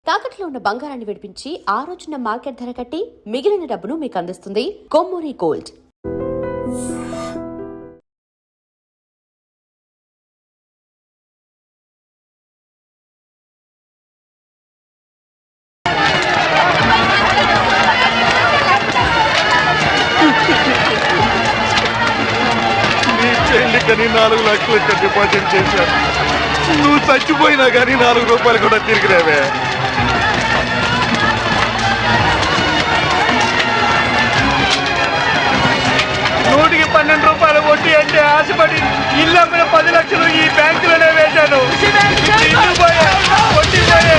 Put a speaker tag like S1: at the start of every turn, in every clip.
S1: తాకట్లో ఉన్న బంగారాన్ని విడిపించి ఆ రోజున మార్కెట్ ధర కట్టి మిగిలిన డబ్బును మీకు అందిస్తుంది కొమ్మూరి గోల్డ్.
S2: కానీ 4 లక్షలు డిపాజిట్ చేశాను. నువ్వు చచ్చిపోయినా కానీ 4 రూపాయలు కూడా తిరిగి రావే. నూటికి 12 రూపాయలు వడ్డీ అంటే ఆశపడి ఇల్లు అమ్మిన 10 లక్షలు ఈ బ్యాంకులోనే వేశాను. ఇల్లు పోయే, వడ్డీ పోయే.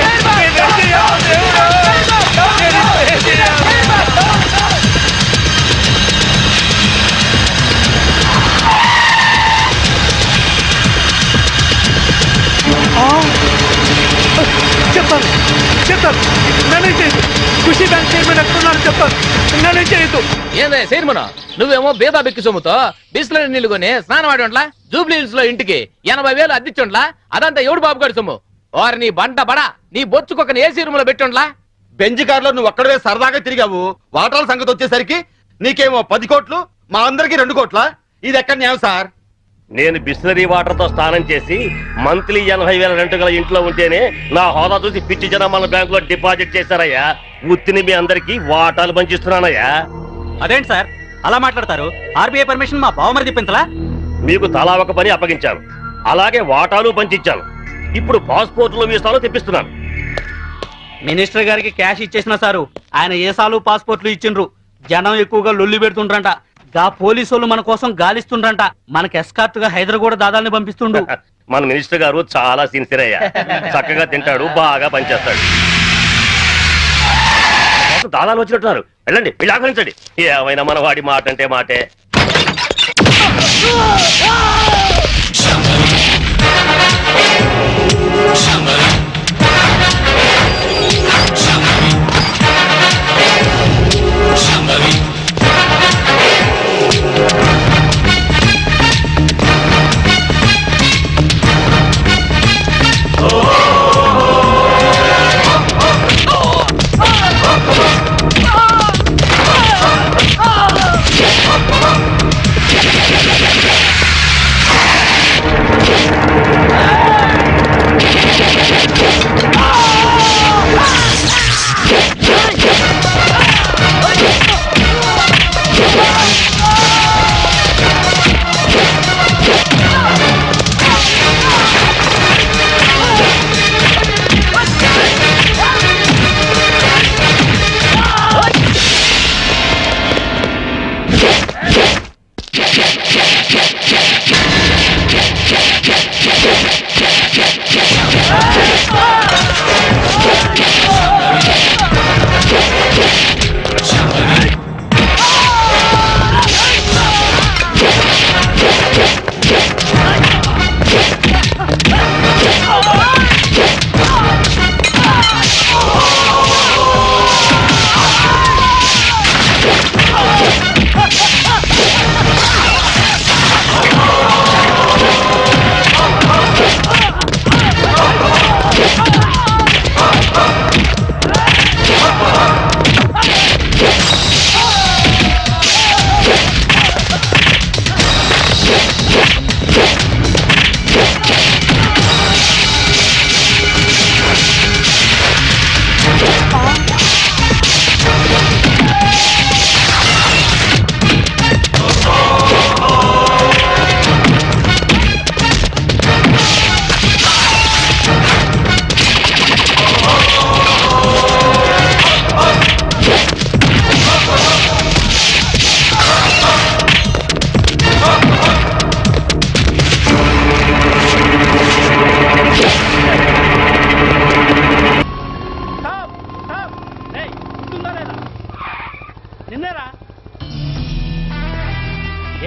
S2: చెప్తాను నేనే చేయదు. ఖుషి బ్యాంక్ చైర్మన్ ఎక్కడున్నాను చెప్తాను. నేనే చేయదు.
S3: ఏందే చైర్మన్, నువ్వేమో బేదా బిక్కి సొమ్ముతో బిస్లరీ నీళ్లు కొని స్నానం ఆడి జూబ్లీ హిల్స్ లో ఇంటికి 80,000 అద్దిచ్చుండ్లా. అదంతా ఎవడు బాబు గారి సొమ్ము? వారు నీ బంట బడా నీ బొచ్చుకొక ఏసీ రూమ్ లో పెట్టుండ్లా.
S2: బెంజ్ కార్ లో నువ్వు ఒక్కడే సరదాగా తిరిగావు. వాటాల సంగతి వచ్చేసరికి నీకేమో 10 కోట్లు, మా అందరికి 2 కోట్ల. ఇది ఎక్కడ న్యాయం సార్?
S4: నేను బిస్లరీ వాటర్ తో స్నానం చేసి మంత్లీ 80,000 రెంట్ గల ఇంట్లో ఉంటేనే నా హోదా చూసి పిచ్చి జనం మన బ్యాంక్ లో డిపాజిట్ చేశారయ్యా. ఉత్తిని మీ అందరికి వాటాలు పంచిస్తున్నానయ్యా.
S5: అదేంటి సార్ అలా మాట్లాడతారు? ఆర్బీఐ పర్మిషన్ మా బావమరిది పెంచలా?
S4: మీకు తలా ఒక పని అప్పగించాను, అలాగే వాటాలు పంచిచ్చాను. ఇప్పుడు పాస్పోర్ట్లు వీసాలు తెప్పిస్తున్నాను.
S5: మినిస్టర్ గారికి క్యాష్ ఇచ్చేసిన సారు ఆయన ఏసాలు పాస్పోర్ట్లు ఇచ్చిండ్రు. జనం ఎక్కువగా లొల్లి పెడుతుండ్రంట. గా పోలీసు మన కోసం గాలిస్తుండ్రంట. మనకి ఎస్కార్ట్ గా హైదరాబాద్ దాదాల్ని పంపిస్తుండు.
S4: మన మినిస్టర్ గారు చాలా సిన్సియర్ అయ్యా. చక్కగా తింటాడు, బాగా పనిచేస్తాడు. దాదాలు వచ్చినట్టున్నారు, వెళ్ళండి, వెళ్ళి ఆహ్వానించండి. ఏమైనా మన వాడి మాట అంటే మాటే.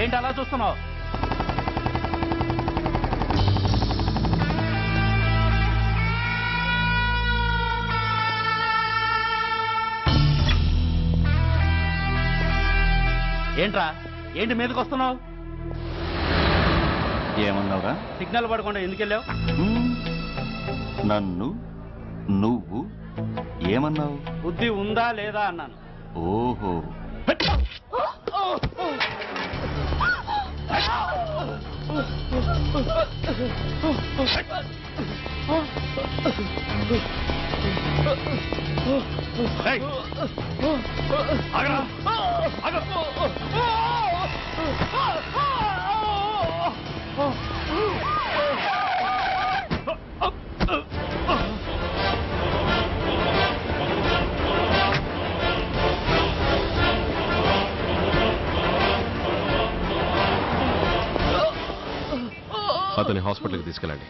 S5: ఏంటి అలా చూస్తున్నావు? ఏంట్రా, ఏంటి మీదకి వస్తున్నావు?
S6: ఏమన్నావురా?
S5: సిగ్నల్ పడకుండా ఎందుకు వెళ్ళావు?
S6: నన్ను నువ్వు ఏమన్నావు?
S5: బుద్ధి ఉందా లేదా అన్నాను.
S6: ఓహో,
S2: ఏయ్, ఆగరా, ఆగు.
S7: అతని హాస్పిటల్కి తీసుకెళ్ళండి.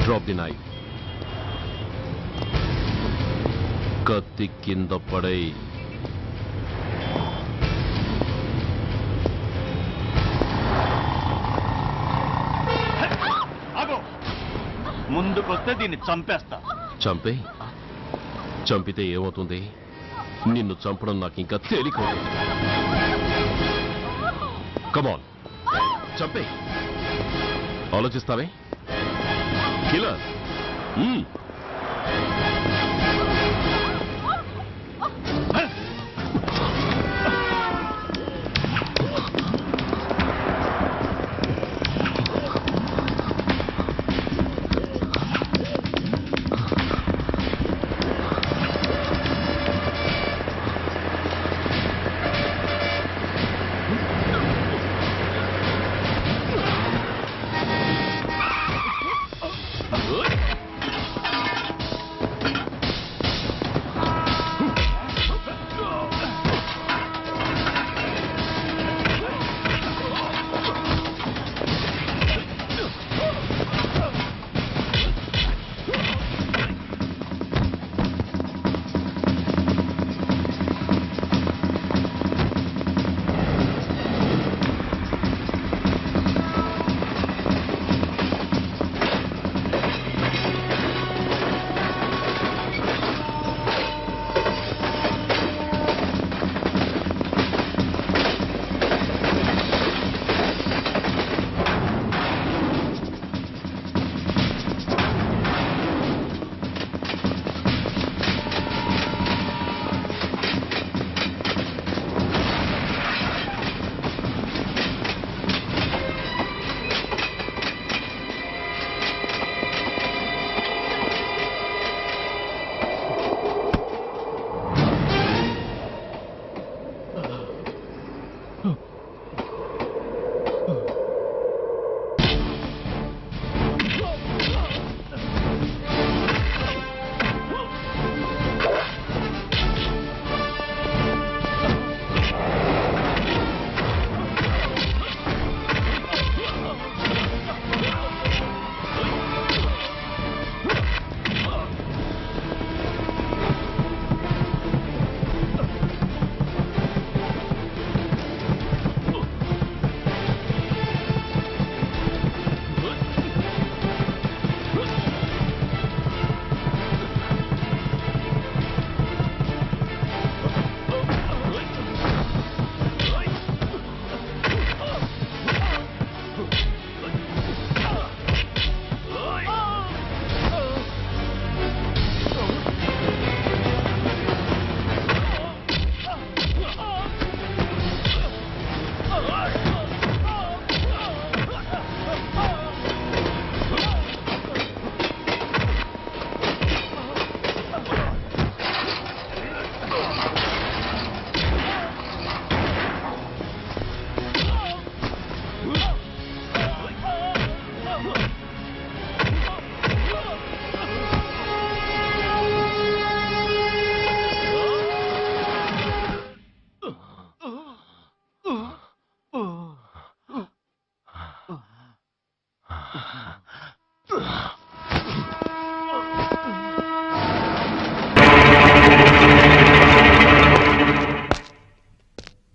S7: Drop the knife. కత్తి కింద పడై.
S6: ఆగు. ముందుకొస్తే దీన్ని చంపేస్తా.
S7: చంపే. చంపితే ఏమవుతుంది? నిన్ను చంపడం నాకు ఇంకా తేలికవుతుంది. కమాన్, చంపే. ఆలోచిస్తావే killer.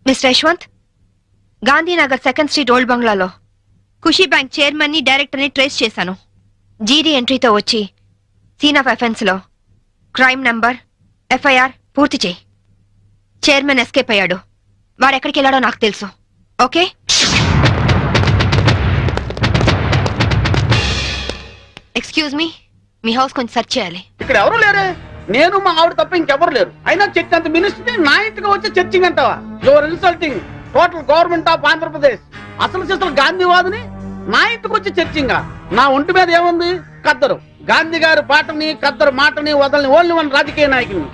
S8: Mister Yashwant, Gandhinagar 2nd street old బంగ్లాలో ఖుషీ బ్యాంక్ చైర్మన్ ని డైరెక్టర్ ని ట్రేస్ చేశాను. జీడీ ఎంట్రీతో వచ్చి సీన్ ఆఫ్ అఫెన్స్ లో క్రైమ్ నంబర్ ఎఫ్ఐఆర్ పూర్తి చేయి. చైర్మన్ ఎస్కేప్ అయ్యాడు. వాడెక్కడికి వెళ్ళాడో నాకు తెలుసు. ఓకే? ఎక్స్క్యూజ్ మీ, మీ హౌస్ కొంచెం సెర్చ్ చేయాలి.
S5: ఇక్కడ ఎవరు లేరే, నేను మా ఆవిడ తప్ప ఇంకెవరు లేరు. అయినా చర్చ్ అంత మినిస్ట్రీ నా ఇంటికి వచ్చి చర్చింగ్ అంటావా? Your insulting total government of Andhra Pradesh. అసలు చేసిన గాంధీవాదిని నా ఇంటికి వచ్చి చర్చింగా? నా ఒంటి మీద ఏముంది? కద్దరు. గాంధీ గారి పాటని కద్దరు మాటని వదలని ఓన్లీ వన్ రాజకీయ నాయకుని.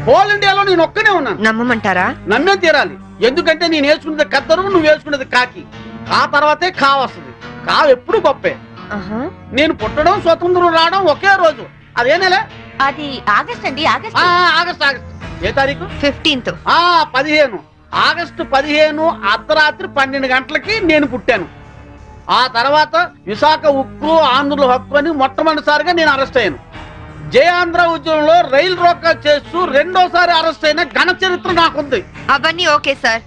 S5: హోల్ ఇండియాలో నేను ఒక్కనే ఉన్నాను.
S8: నమ్మమంటారా?
S5: నమ్మే తీరాలి. ఎందుకంటే నేను వేసుకున్నది కద్దరు, నువ్వు వేసుకున్నది కాకి. ఆ తర్వాతే కా వస్తుంది. కావు ఎప్పుడు గొప్పే. నేను పుట్టడం, స్వతంత్రం రావడం ఒకే రోజు. అదే నెల?
S1: అది ఆగస్ట్ అండి, ఆగస్ట్.
S5: ఆగస్ట్. ఏ తారీఖు?
S8: 15th.
S5: 15. ఆగస్టు 15 అర్ధరాత్రి 12 గంటలకి నేను పుట్టాను. ఆ తర్వాత విశాఖ ఉక్కు ఆంధ్రుల హక్కు అని మొట్టమొదటిసారిగా నేను అరెస్ట్ అయ్యాను. జయాంధ్ర ఉద్యమంలో రైలు రోకా చేస్తూ రెండోసారి అరెస్ట్ అయిన ఘన చరిత్ర నాకుంది.
S8: అవన్నీ ఓకే సార్.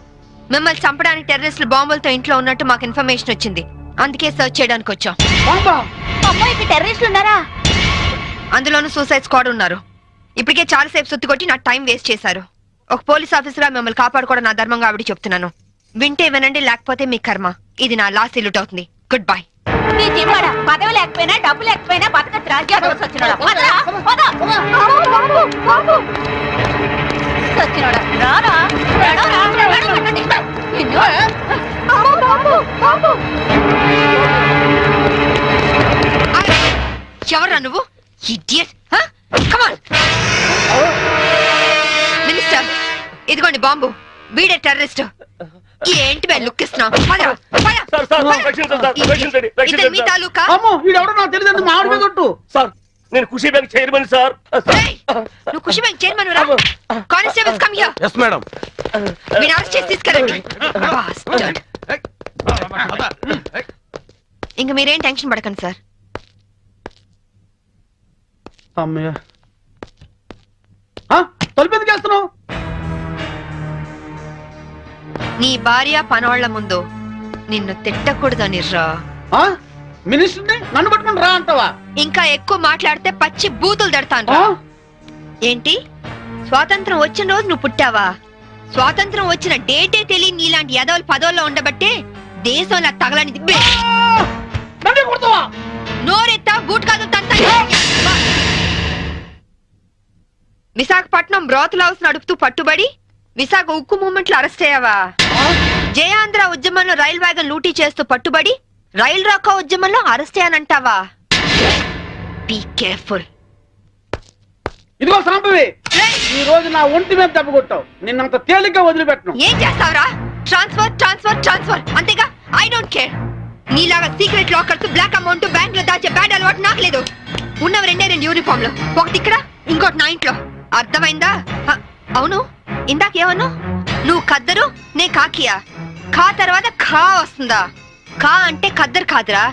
S8: మిమ్మల్ని చంపడానికి టెర్రరిస్టులు బాంబులతో ఇంట్లో ఉన్నట్టు మాకు ఇన్ఫర్మేషన్ వచ్చింది. అందుకే సర్చ్ చేయడానికి వచ్చాం.
S1: అమ్మాయికి టెర్రరిస్టులు ఉన్నారా?
S8: అందులోనూ సూసైడ్ స్క్వాడ్ ఉన్నారు. ఇప్పటికే చాలా సేపు సుత్తి కొట్టి నా టైం వేస్ట్ చేశారు. ఒక పోలీస్ ఆఫీసర్ మిమ్మల్ని కాపాడుకోవడం నా ధర్మంగా ఆవిడ చెప్తున్నాను. వింటే వినండి, లేకపోతే మీ కర్మ. ఇది నా లాస్ట్ ఇల్లుట్ అవుతుంది. Good bye.
S1: నీ జీవాడా పదవి లేకపోయినా డబ్బు లేకపోయినా బతకచ్చు. రాజ్యాలు వచ్చినోడా సచ్చినోడా రారా.
S8: ఎవరా నువ్వు? ఇడియట్. కమ్ ఆన్ మినిస్టర్, ఇదిగోండి బాంబు. వీడే టెర్రరిస్ట్. ఏంటి బే లుక్ ఇస్తున్నావు? ఇతను మీ తాలూకా?
S5: అమ్మో, వీడెవడో నాకు తెలియదు. మా ఆవిడ మీద కొట్టు.
S4: సార్, నేను ఖుషీ బ్యాంక్ చైర్మన్ సార్.
S8: నువ్వు ఖుషి బ్యాంక్ చైర్మన్ రా? Constables come here.
S3: Yes madam.
S8: మీరు అరెస్ట్ చేసి తీసుకెళ్ళండి. Bastard. ఇంక మీరేం టెన్షన్ పడకండి సార్.
S5: అమ్మయ్య, తలుపు ఎందుకు వేస్తున్నావు?
S8: నీ భార్య పనోళ్ల ముందు నిన్ను తిట్టకూడదని రా.
S5: మినిస్టర్ని నన్ను పట్టుకుని రా అంటావా?
S8: ఇంకా ఎక్కువ మాట్లాడితే పచ్చి బూతులు తిడతాను రా. ఏంటి, స్వాతంత్రం వచ్చిన రోజు నువ్వు పుట్టావా? స్వాతంత్రం వచ్చిన డేటే తెలియని నీలాంటి యదవులు పదవుల్లో ఉండబట్టే దేశంలో తగలనిది. నోరెత్తా బూట్ కాదు తంత. విశాఖపట్నం బ్రోతల్ హౌస్ నడుపుతూ పట్టుబడి విశాఖ ఉక్కు మూవ్మెంట్ లో అరెస్ట్ అయ్యావా? జయాంధ్ర ఉద్యమంలో రైల్ వ్యాగన్ లూటీ చేస్తూ పట్టుబడి రైల్ రాకా ఉద్యమంలో అరెస్ట్ అయ్యానంటావా? Be careful.
S5: ఇదిగో సాంబవి, ఈ రోజు నా ఒంటి మీద దెబ్బ కొట్టావు. నిన్నంత తేలిగ్గా వదిలిపెట్టను.
S8: ఏం చేస్తావురా? ట్రాన్స్ఫర్ ట్రాన్స్ఫర్ ట్రాన్స్ఫర్ అంతేగా. I don't care. నీలాగా secret lockers, black amount bank లో దాచే బ్యాడ్ అలవాటు నాకు లేదు. ఉన్నవి 2 యూనిఫామ్ లో, ఒకటి ఇక్కడ, ఇంకోటి నా ఇంట్లో. అర్థమైందా? అవును, ఇందాకేమన్నా? నువ్వు కద్దరు, నే కాకియా? కా తర్వాత ఖా వస్తుందా? కా అంటే కద్దరు కాదురా.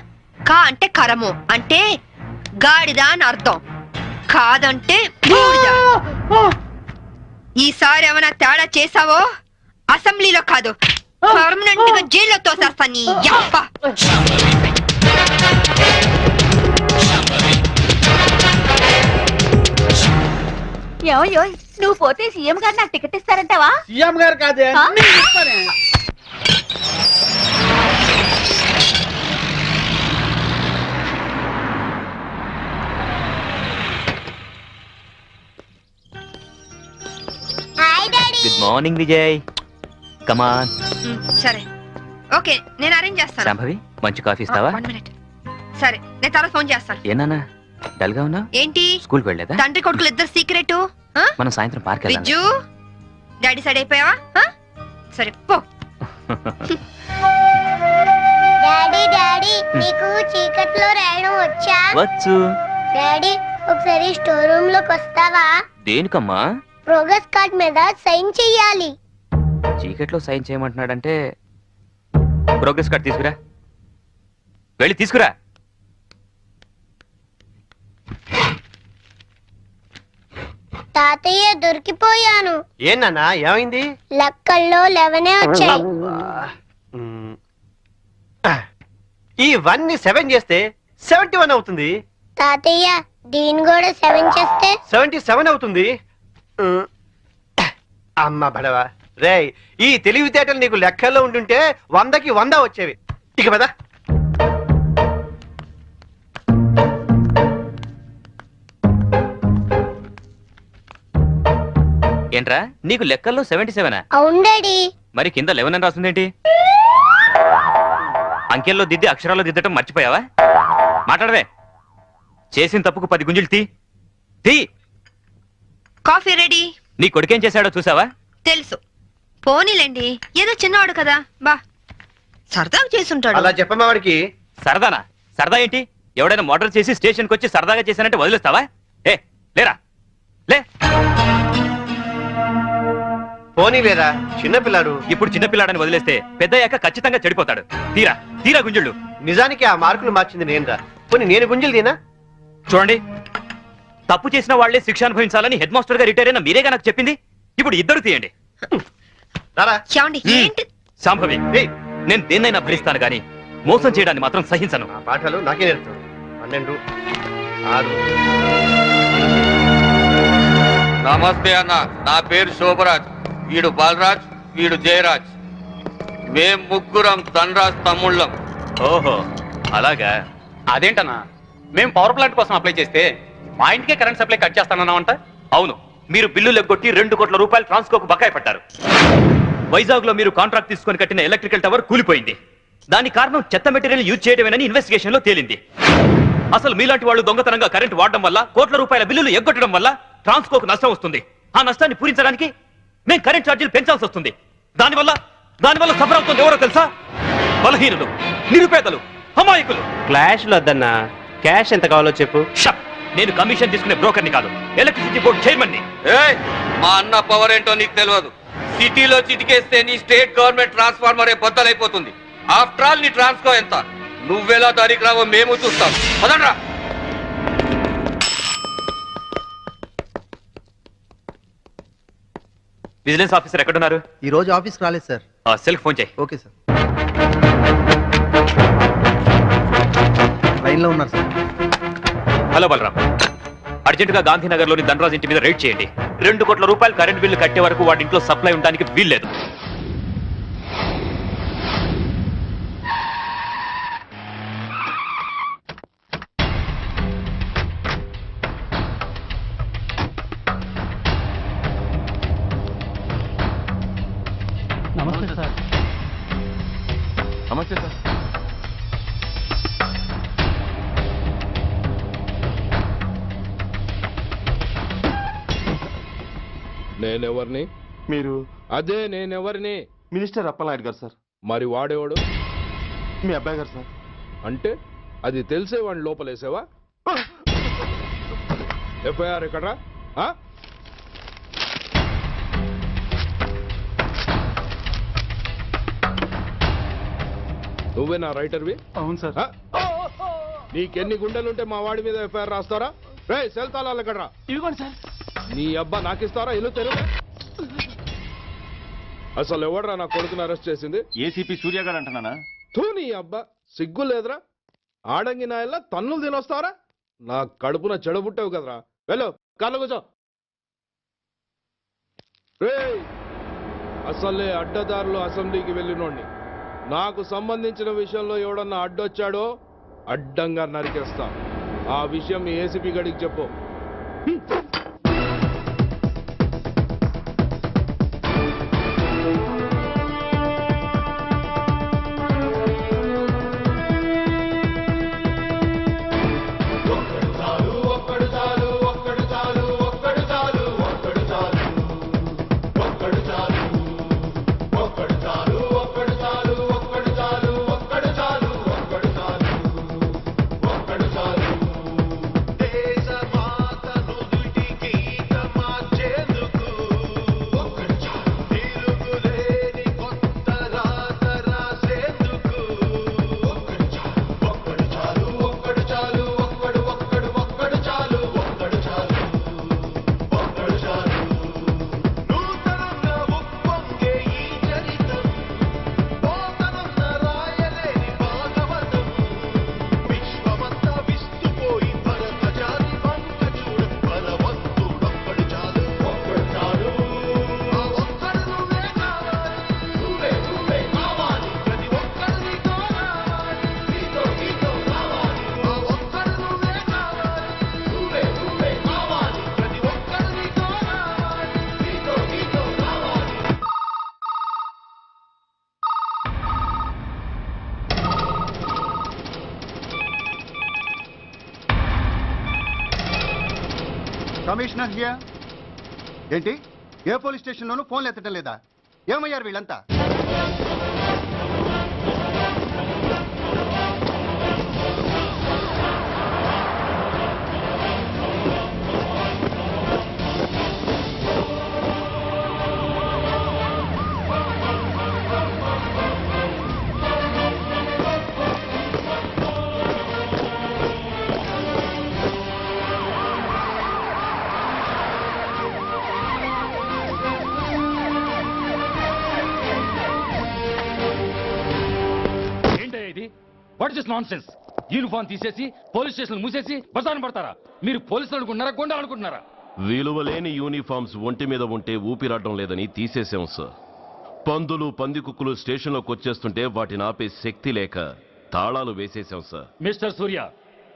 S8: కా అంటే కరము, అంటే గాడిద అని అర్థం. కాదంటే బూడిద. ఈసారి ఏమైనా తేడా చేసావో అసెంబ్లీలో కాదు, పర్మనెంట్ గా జైల్లో తోసేస్తా నీ యప్ప.
S1: ఏమయ్యో, నువ్వు పోతే సీఎం గారు నాకు టికెట్ ఇస్తారంటావా?
S5: సీఎం గారు కాదే, నేను ఇస్తానే.
S9: Good morning Vijay. కమాన్.
S8: సరే, ఓకే, నేను అరేంజ్ చేస్తాను.
S9: శాంభవి, మంచి కాఫీ ఇస్తావా?
S8: 1 minute. సరే, నేను తర్వాత ఫోన్ చేస్తాను.
S9: ఏనా డల్ గా ఉన్నా?
S8: ఏంటి,
S9: స్కూల్ వెళ్ళలేదా?
S8: తండ్రి కొడుకులు ఇద్దరు సీక్రెట్.
S9: మనం సాయంత్రం పార్క్ వెళ్దాం.
S8: విజ్జు, డాడీ సైడ్ అయిపోయావా? సరే పో.
S10: డాడీ డాడీ, నీకు చీకట్లో రాయడం వచ్చా?
S9: వచ్చు.
S10: డాడీ, ఒకసారి స్టోర్ రూమ్ లోకి వస్తావా?
S9: దేనికమ్మా?
S10: ప్రోగ్రెస్ కార్డ్ మీద సైన్ చెయ్యాలి.
S9: చీకట్లో సైన్ చేయమంటున్నాడంటే ప్రోగ్రెస్ కార్డ్ తీసుకురా. వెళ్ళి తీసుకురా.
S10: తాతయ్య, దొరికిపోయాను.
S2: ఏనా ఏమైంది?
S10: లెక్కల్లో 11 వచ్చాయి.
S2: ఇవన్నీ 7 చేస్తే 71 అవుతుంది.
S10: తాతయ్య, దీని కూడా 7 చేస్తే
S2: 77 అవుతుంది. అమ్మ బడవా రే, ఈ తెలివితేటలు నీకు లెక్కల్లో ఉంటుంటే 100కి 100 వచ్చేవి. ఇక పద.
S9: ఏంట్రా నీకు లెక్కల్లో 77?
S10: అవును డాడీ.
S9: మరి కింద 11 అని రాస్తుందేంటి? అంకెల్లో దిద్ది అక్షరాల్లో దిద్దటం మర్చిపోయావా? మాట్లాడవే. చేసిన తప్పుకు 10 గుంజులు తీ.
S8: Coffee ready.
S9: నీ కొడుకేం చేశాడో చూసావా?
S8: తెలుసు. పోనీలేండి, ఏదో చిన్నవాడు కదా, బా సరదాగా చేసుంటాడు.
S2: అలా చెప్పమ్మా వాడికి.
S9: సరదానా? సరదా ఏంటి? ఎవడైనా మోటార్ చేసి స్టేషన్కి వచ్చి సరదాగా చేశానంటే వదిలేస్తావా? ఏ లేరా, లే.
S2: పోనీ లేదా చిన్నపిల్లాడు.
S9: ఇప్పుడు చిన్నపిల్లాడని వదిలేస్తే పెద్దయ్యాక ఖచ్చితంగా చెడిపోతాడు. తీరా గుంజుళ్ళు.
S2: నిజానికి ఆ మార్కులు మార్చింది నేనురా. పోనీ నేను గుంజలు తినా?
S9: చూడండి, తప్పు చేసిన వాళ్లే శిక్ష అనుభవించాలని హెడ్ మాస్టర్ గా రిటైర్ అయిన మీరేగా నాకు చెప్పింది. ఇప్పుడు ఇద్దరు తీయండి.
S2: రారా.
S8: ఏమండి, ఏంటి?
S9: శాంభవి, నేను దేన్నైనా భరిస్తాను గాని మోసం చేయడాన్ని మాత్రం సహించను.
S2: ఆ పాఠాలు నాకే నేర్పుతాడు. 12, 6.
S11: నమస్తే అన్న, నా పేరు శోభరాజ్, వీడు బాలరాజ్, వీడు జయరాజ్. మేం ముగ్గురం ధనరాజ్ తమ్ముళ్ళం.
S9: ఓహో అలాగా.
S3: అదేంటన్నా, మేము పవర్ ప్లాంట్ కోసం అప్లై చేస్తే మా ఇంటికే కరెంట్ సప్లై కట్ చేస్తానన్నావంట.
S9: అవును, మీరు బిల్లులు ఎగ్గొట్టి 2 కోట్ల రూపాయలు ట్రాన్స్కోకు బకాయి పట్టారు. వైజాగ్ లో మీరు కాంట్రాక్ట్ తీసుకొని కట్టిన ఎలక్ట్రికల్ టవర్ కూలిపోయింది. దానికి కారణం చెత్త మెటీరియల్ యూజ్ చేయడమేనని ఇన్వెస్టిగేషన్ లో తేలింది. అసలు మీలాంటి వాళ్ళు దొంగతనంగా కరెంట్ వాడడం వల్ల, కోట్ల రూపాయల బిల్లులు ఎగ్గొట్టడం వల్ల ట్రాన్స్కోకు నష్టం వస్తుంది. ఆ నష్టాన్ని పూరించడానికి మేము కరెంట్ ఛార్జీలు పెంచాల్సి వస్తుంది. దానివల్ల సఫర్ అవుతుంది ఎవరో తెలుసా? బలహీనులు, నిరుపేదలు, అమాయకులు.
S2: క్లాష్ వద్దన్నా, క్యాష్ ఎంత కావాలో చెప్పు.
S9: షప్. నేను కమిషన్ తీసుకునే బ్రోకర్ని కాదు, ఎలక్ట్రిసిటీ బోర్డు చైర్మన్ ని.
S11: ఏయ్, మా అన్న పవర్ ఏంటో నీకు తెలియదు. సిటీలో చిటికేస్తే నీ స్టేట్ గవర్నమెంట్ ట్రాన్స్ఫార్మరే బద్దలైపోతుంది. ఆఫ్టర్ ఆల్ నీ ట్రాన్స్కో ఎంత? నువ్వెలా దానికి రావో మేము చూస్తాం. పదండ్రా.
S9: విజిలెన్స్ ఆఫీసర్ ఎక్కడున్నారు?
S2: ఈ రోజు ఆఫీస్కి రాలేదు సార్.
S9: సెల్ ఫోన్ చేయి.
S2: Okay sir. లైన్లో ఉన్నారు సార్.
S9: హలో బలరాం, అర్జెంటుగా గాంధీనగర్ లోని ధనరాజ్ ఇంటి మీద రైడ్ చేయండి. 2 కోట్ల రూపాయలు కరెంట్ బిల్లు కట్టే వరకు వాడి ఇంట్లో సప్లై ఉండడానికి వీల్లేదు.
S5: నమస్తే సార్.
S7: నమస్తే సార్. నేనెవరిని?
S6: మీరు
S7: అదే నేనెవరిని?
S6: మినిస్టర్ అప్పలనాయుడు గారు సార్.
S7: మరి వాడేవాడు?
S6: మీ అబ్బాయి గారు సార్.
S7: అంటే అది తెలిసే వాడిని లోపలేసావా? ఎఫ్ఐఆర్ ఎక్కడ్రా? నువ్వే నా రైటర్వి?
S6: అవును సార్.
S7: నీకెన్ని గుండెలుంటే మా వాడి మీద ఎఫ్ఐఆర్ రాస్తారా? రే సెల్ తాళాలు ఎక్కడ్రా?
S6: ఇవ్వండి సార్.
S7: నీ అబ్బా నాకిస్తారా? ఇల్లు తెరువు. అసలు ఎవడ్రా నా కొడుకుని అరెస్ట్ చేసింది?
S6: ఏసీపీ సూర్య గారు అంటున్నానా?
S7: తూ నీ అబ్బా, సిగ్గు లేదురా? ఆడంగి నాయల్లా తన్నులు తినొస్తారా? నా కడుపున చెడబుట్టావు కదరా. వెళ్ళు, కార్లో కూర్చో. రే, అసలే అడ్డదారులు అసెంబ్లీకి వెళ్ళినోడిని. నాకు సంబంధించిన విషయంలో ఎవడన్నా అడ్డొచ్చాడో అడ్డంగా నరికేస్తా. ఆ విషయం మీ ఏసీపీ గడికి చెప్పు.
S12: Commissioner here. ఏంటి, ఏ పోలీస్ స్టేషన్లోనూ ఫోన్లు ఎత్తడం లేదా? ఏమయ్యారు వీళ్ళంతా?
S2: What is nonsense? యూనిఫామ్ తీసేసి పోలీస్ స్టేషన్ మూసేసి బజారు పడతారా? మీరు పోలీసులు అనుకుంటున్నారా, గుండాలనుకుంటున్నారా?
S4: విలువలేని యూనిఫామ్స్ ఒంటి మీద ఉంటే ఊపిరాడడం లేదని తీసేసాం సార్. పందులు పందికుక్కులు స్టేషన్లోకి వచ్చేస్తుంటే వాటిని ఆపే శక్తి లేక తాళాలు వేసేసాం సార్.
S2: మిస్టర్ సూర్య,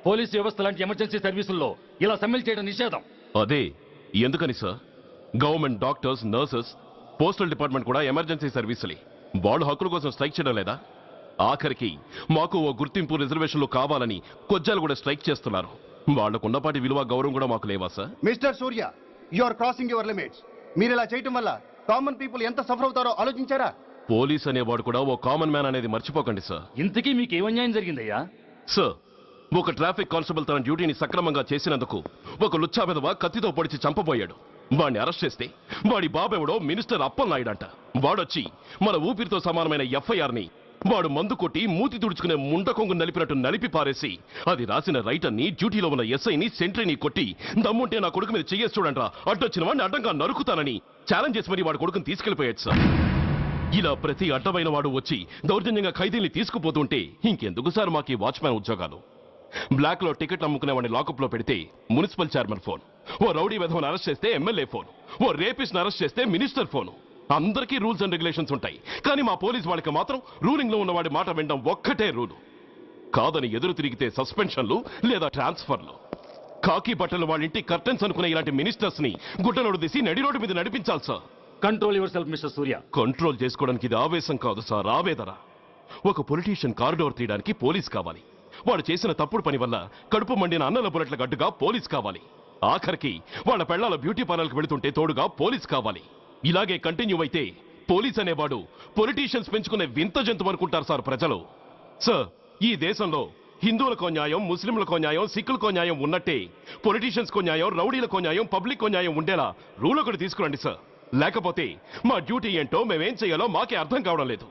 S2: పోలీస్ వ్యవస్థ లాంటి ఎమర్జెన్సీ సర్వీసుల్లో ఇలా సమ్మెలు చేయడం నిషేధం.
S4: అదే ఎందుకని sir? Government doctors, nurses, postal department కూడా ఎమర్జెన్సీ సర్వీసులే. వాళ్ళు హక్కుల కోసం స్ట్రైక్ చేయడం లేదా? ఆఖరికి మాకు ఓ గుర్తింపు రిజర్వేషన్లు కావాలని కొజ్జాలు కూడా స్ట్రైక్ చేస్తున్నారు. వాళ్లకున్నపాటి విలువ గౌరవం కూడా మాకు లేవా sir?
S12: Mister Surya, you are crossing your limits. మీరు ఇలా చేయటం వల్ల కామన్ పీపుల్ ఎంత సఫర్ అవుతారో ఆలోచించారా?
S4: పోలీస్ అనేవాడు కూడా ఓ కామన్ మ్యాన్ అనేది మర్చిపోకండి సార్.
S2: ఇంతకీ మీకు ఏమన్యాయం జరిగిందయ్యా?
S4: సార్, ఒక ట్రాఫిక్ కానిస్టేబుల్ తన డ్యూటీని సక్రమంగా చేసినందుకు ఒక లుచ్చా విధవ కత్తితో పొడిచి చంపబోయాడు. వాడిని అరెస్ట్ చేస్తే వాడి బాబెవడో మినిస్టర్ అప్పలనాయుడు అంట. వాడొచ్చి మన ఊపిరితో సమానమైన ఎఫ్ఐఆర్ ని వాడు మందు కొట్టి మూతి తుడుచుకునే ముండకొంగు నలిపినట్టు నలిపి పారేసి అది రాసిన రైటర్ని, డ్యూటీలో ఉన్న ఎస్ఐని, సెంట్రీని కొట్టి దమ్ముంటే నా కొడుకు మీద చెయ్యేసి చూడంట్రా, అడ్డొచ్చిన వాడిని అడ్డంగా నరుకుతానని ఛాలెంజ్ చేసి మరి వాడు కొడుకుని తీసుకెళ్లిపోయాడు సార్. ఇలా ప్రతి అడ్డమైన వాడు వచ్చి దౌర్జన్యంగా ఖైదీల్ని తీసుకుపోతుంటే ఇంకెందుకు సార్ మాకు ఈ వాచ్మ్యాన్ ఉద్యోగాలు? బ్లాక్ లో టికెట్ అమ్ముకునే వాడిని లాకప్ లో పెడితే మున్సిపల్ చైర్మన్ ఫోన్, ఓ రౌడీ విధవను అరెస్ట్ చేస్తే ఎమ్మెల్యే ఫోన్, ఓ రేపిస్ట్ అరెస్ట్ చేస్తే మినిస్టర్ ఫోన్. అందరికీ రూల్స్ అండ్ రెగ్యులేషన్స్ ఉంటాయి, కానీ మా పోలీస్ వాళ్ళకి మాత్రం రూలింగ్ లో ఉన్న వాడి మాట వినడం ఒక్కటే రూలు. కాదని ఎదురు తిరిగితే సస్పెన్షన్లు లేదా ట్రాన్స్ఫర్లు. కాకి బట్టలు వాళ్ళ ఇంటి కర్టెన్స్ అనుకునే ఇలాంటి మినిస్టర్స్ ని గుడ్డనోడు తీసి నడి రోడ్డు మీద నడిపించాలి sir.
S2: Control your self mister Surya.
S4: Control చేసుకోవడానికి ఇది ఆవేశం కాదు సార్, ఆవేదన. ఒక పొలిటీషియన్ కారిడోర్ తీయడానికి పోలీస్ కావాలి. వాడు చేసిన తప్పుడు పని వల్ల కడుపు మండిన అన్నల బుల్లెట్ల గడ్డుగా పోలీస్ కావాలి. ఆఖరికి వాళ్ళ పెళ్లాల బ్యూటీ పార్లర్కి వెళుతుంటే తోడుగా పోలీస్ కావాలి. ఇలాగే కంటిన్యూ అయితే పోలీస్ అనేవాడు పొలిటీషియన్స్ పెంచుకునే వింత జంతువు అనుకుంటారు సార్ ప్రజలు. సార్, ఈ దేశంలో హిందువులకో న్యాయం, ముస్లింలకో న్యాయం, సిక్కులకో న్యాయం ఉన్నట్టే పొలిటీషియన్స్కో న్యాయం, రౌడీలకో న్యాయం, పబ్లిక్కో న్యాయం ఉండేలా రూల్ ఒకటి తీసుకురండి సార్. లేకపోతే మా డ్యూటీ ఏంటో మేమేం చేయాలో మాకే అర్థం కావడం లేదు.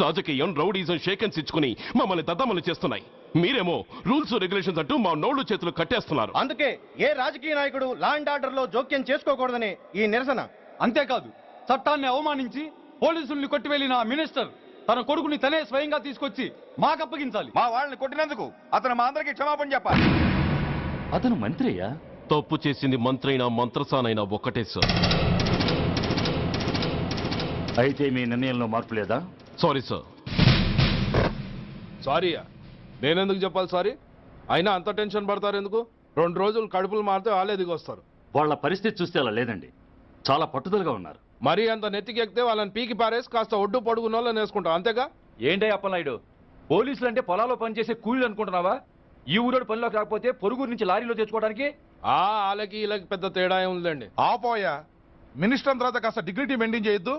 S4: రాజకీయం, రౌడీజం షేకెన్స్ ఇచ్చుకుని మమ్మల్ని దద్దమలు చేస్తున్నాయి. మీరేమో రూల్స్ రెగ్యులేషన్స్ అంటూ మా నోళ్లు చేతులు కట్టేస్తున్నారు.
S12: అందుకే ఏ రాజకీయ నాయకుడు లా అండ్ ఆర్డర్ లో జోక్యం చేసుకోకూడదని ఈ నిరసన.
S2: అంతేకాదు, చట్టాన్ని అవమానించి పోలీసుల్ని కొట్టివెళ్లిన మినిస్టర్ తన కొడుకుని తనే స్వయంగా తీసుకొచ్చి మాకు అప్పగించాలి.
S6: మా వాళ్ళని కొట్టినందుకు అతను మా అందరికి క్షమాపణ చెప్పాలి.
S2: అతను మంత్రియా?
S4: తప్పు చేసింది మంత్రైనా మంత్రసానైనా ఒక్కటే సార్.
S2: అయితే మీ నిర్ణయంలో మార్పు లేదా?
S4: Sorry sir.
S7: సారీయా? నేనెందుకు చెప్పాలి సారీ? అయినా అంత టెన్షన్ పడతారు ఎందుకు? 2 రోజులు కడుపులు మారితే వాళ్ళే దిగొస్తారు.
S2: వాళ్ళ పరిస్థితి చూస్తే అలా లేదండి, చాలా పట్టుదలగా ఉన్నారు.
S7: మరీ అంత నెత్తికెక్కితే వాళ్ళని పీకి పారేసి కాస్త ఒడ్డు పొడుగున్న వాళ్ళని వేసుకుంటాం, అంతేగా?
S11: ఏంటే అప్పలనాయుడు, పోలీసులు అంటే పొలాల్లో పనిచేసే కూలీలు అనుకుంటున్నావా? ఈ ఊరోడు పనిలోకి రాకపోతే పొరుగురు నుంచి లారీలో తెచ్చుకోవడానికి
S7: వాళ్ళకి వీళ్ళకి పెద్ద తేడా ఉందండి.
S6: ఆపోయా, మినిస్టర్ తర్వాత కాస్త డిగ్నిటీ మెయింటైన్ చేయొద్దు.